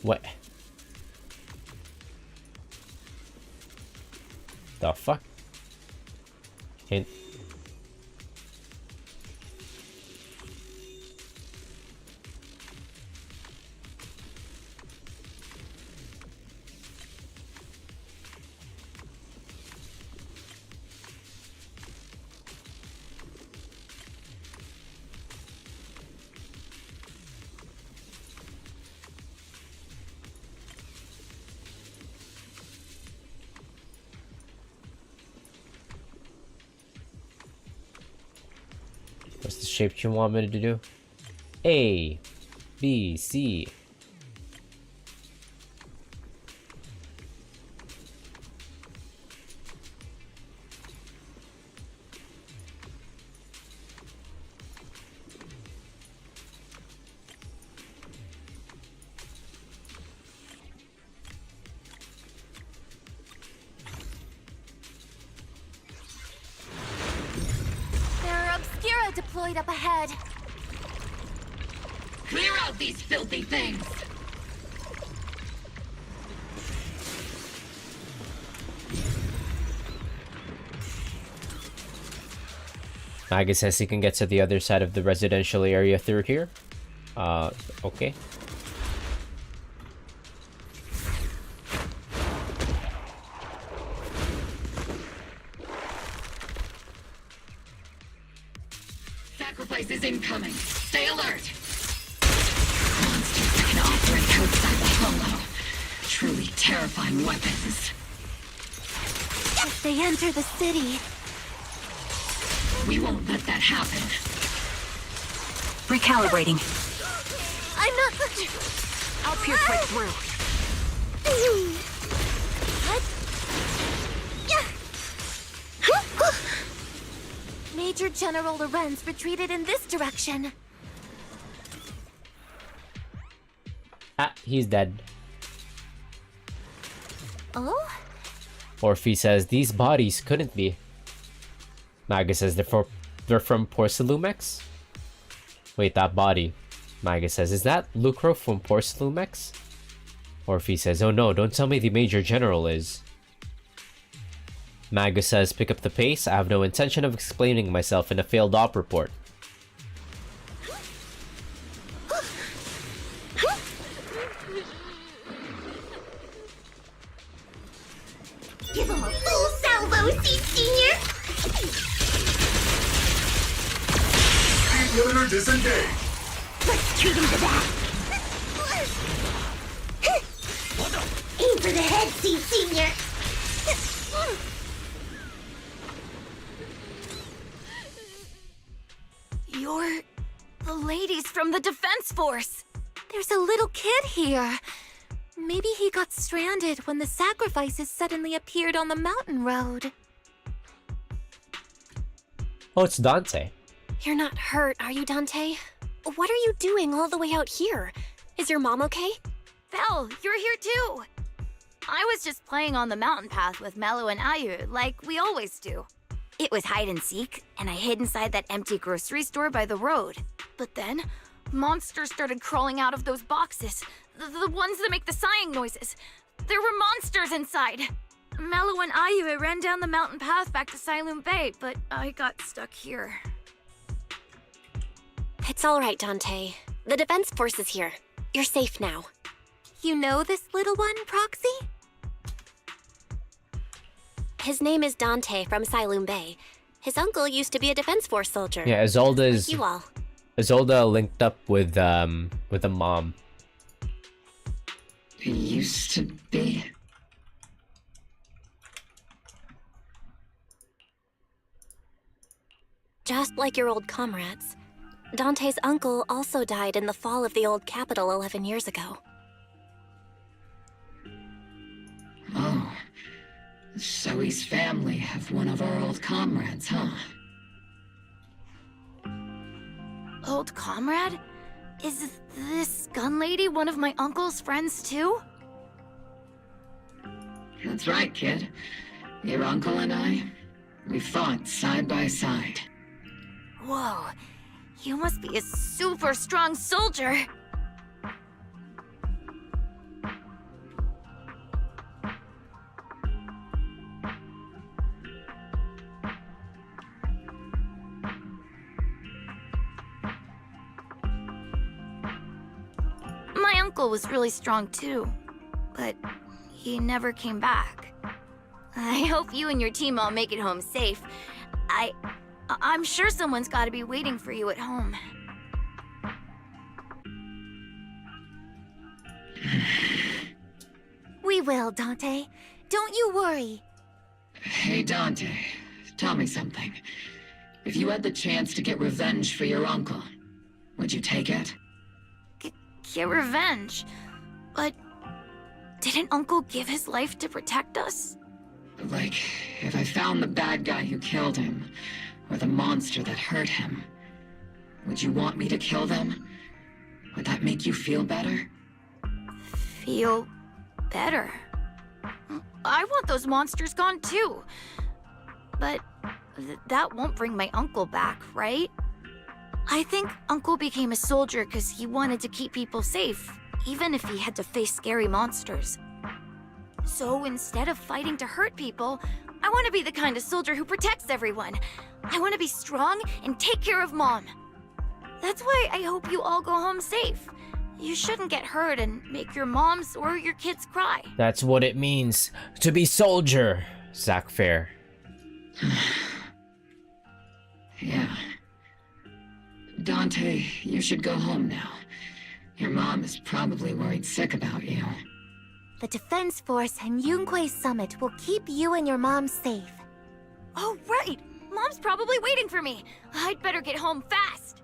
What? The fuck? Hint. What's the shape you want me to do? A, B, C. Deployed up ahead. Clear out these filthy things! Magus says he can get to the other side of the residential area through here. Okay. Sacrifice is incoming. Stay alert. Monsters that can operate outside the hollow. Truly terrifying weapons. If they enter the city, we won't let that happen. Recalibrating. I'm not. I'll pierce right through. Major General Lorenz retreated in this direction. Ah, he's dead. Oh? Orphe says these bodies couldn't be. Magus says they're from Porcelumex? Wait, that body. Magus says, is that Lucro from Porcelumex? Orphe says, oh no, don't tell me the Major General is. Magus says, pick up the pace. I have no intention of explaining myself in a failed op report. Give him a full salvo, Senior! Inhibitor disengaged! Let's treat him to that! Aim for the head, Senior! You're the ladies from the Defense Force. There's a little kid here. Maybe he got stranded when the sacrifices suddenly appeared on the mountain road. Oh, it's Dante. You're not hurt, are you, Dante? What are you doing all the way out here? Is your mom okay? Belle, you're here too. I was just playing on the mountain path with Mello and Ayu, like we always do. It was hide and seek, and I hid inside that empty grocery store by the road. But then, monsters started crawling out of those boxes. The ones that make the sighing noises. There were monsters inside. Mello and Ayu ran down the mountain path back to Siloam Bay, but I got stuck here. It's all right, Dante. The Defense Force is here. You're safe now. You know this little one, Proxy? His name is Dante from Siloam Bay. His uncle used to be a Defense Force soldier. Yeah, Isolde's... Like you all. Isolde linked up with a mom. He used to be... Just like your old comrades, Dante's uncle also died in the fall of the old capital 11 years ago. Oh. Zoe's family have one of our old comrades, huh? Oh old comrade? Is this gun lady one of my uncle's friends too? That's right, kid. Your uncle and I, we fought side by side. Whoa, you must be a super strong soldier. My uncle was really strong too, but he never came back. I hope you and your team all make it home safe. I'm sure someone's got to be waiting for you at home. We will, Dante. Don't you worry. Hey, Dante, tell me something. If you had the chance to get revenge for your uncle, would you take it? Get revenge? But didn't Uncle give his life to protect us? Like, if I found the bad guy who killed him, or the monster that hurt him, would you want me to kill them? Would that make you feel better? Feel better? I want those monsters gone too. But that won't bring my uncle back, right? I think Uncle became a soldier because he wanted to keep people safe, even if he had to face scary monsters. So instead of fighting to hurt people, I want to be the kind of soldier who protects everyone. I want to be strong and take care of Mom. That's why I hope you all go home safe. You shouldn't get hurt and make your moms or your kids cry. That's what it means to be soldier, Zach Fair. Yeah. Dante, you should go home now. Your mom is probably worried sick about you. The Defense Force and Yunque Summit will keep you and your mom safe. Oh, right! Mom's probably waiting for me. I'd better get home fast.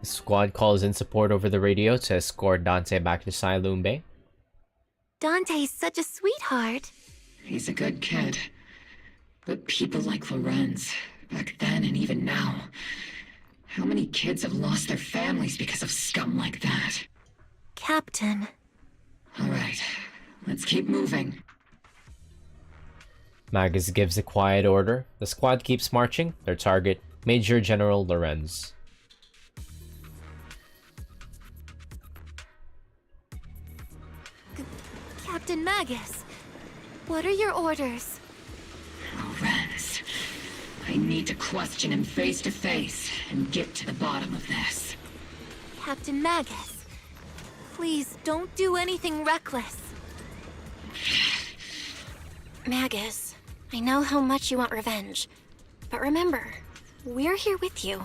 The squad calls in support over the radio to escort Dante back to Siloam Bay. Dante's such a sweetheart. He's a good kid. But people like Lorenz, back then and even now, how many kids have lost their families because of scum like that? Captain. All right, let's keep moving. Magus gives a quiet order. The squad keeps marching. Their target, Major General Lorenz. Captain Magus, what are your orders? Lorenz, I need to question him face to face and get to the bottom of this. Captain Magus, please don't do anything reckless. Magus, I know how much you want revenge, but remember, we're here with you.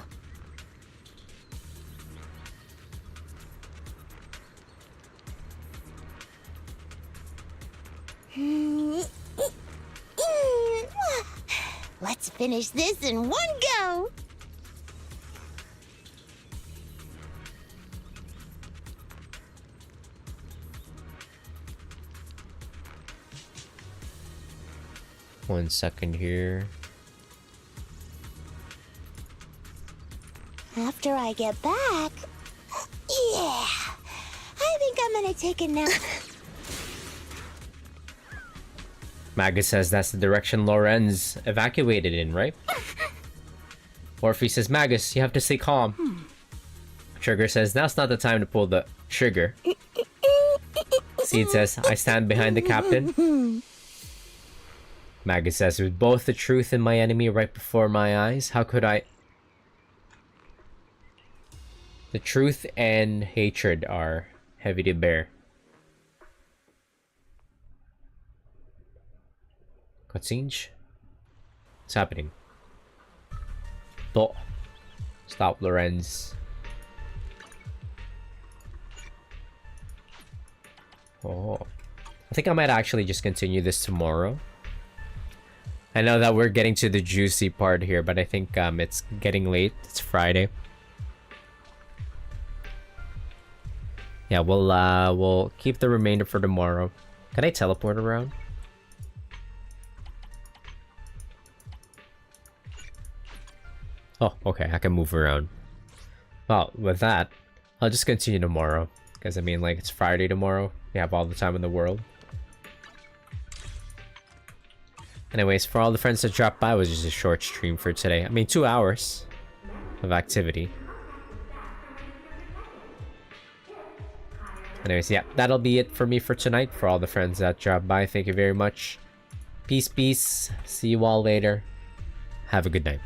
Let's finish this in one go! One second here. After I get back... Yeah! I think I'm gonna take a nap. Magus says that's the direction Lorenz evacuated in, right? Orphe says, Magus, you have to stay calm. Trigger says, now's not the time to pull the trigger. Sneed says, I stand behind the captain. Magus says, with both the truth and my enemy right before my eyes, how could I... The truth and hatred are heavy to bear. Cutscenes? What's happening? Stop, Lorenz. Oh. I think I might actually just continue this tomorrow. I know that we're getting to the juicy part here, but I think it's getting late. It's Friday. Yeah, we'll keep the remainder for tomorrow. Can I teleport around? Oh, okay, I can move around. Well, with that, I'll just continue tomorrow. Because, I mean, like, it's Friday tomorrow. We have all the time in the world. Anyways, for all the friends that dropped by, it was just a short stream for today. I mean, 2 hours of activity. Anyways, yeah, that'll be it for me for tonight. For all the friends that dropped by, thank you very much. Peace, peace. See you all later. Have a good night.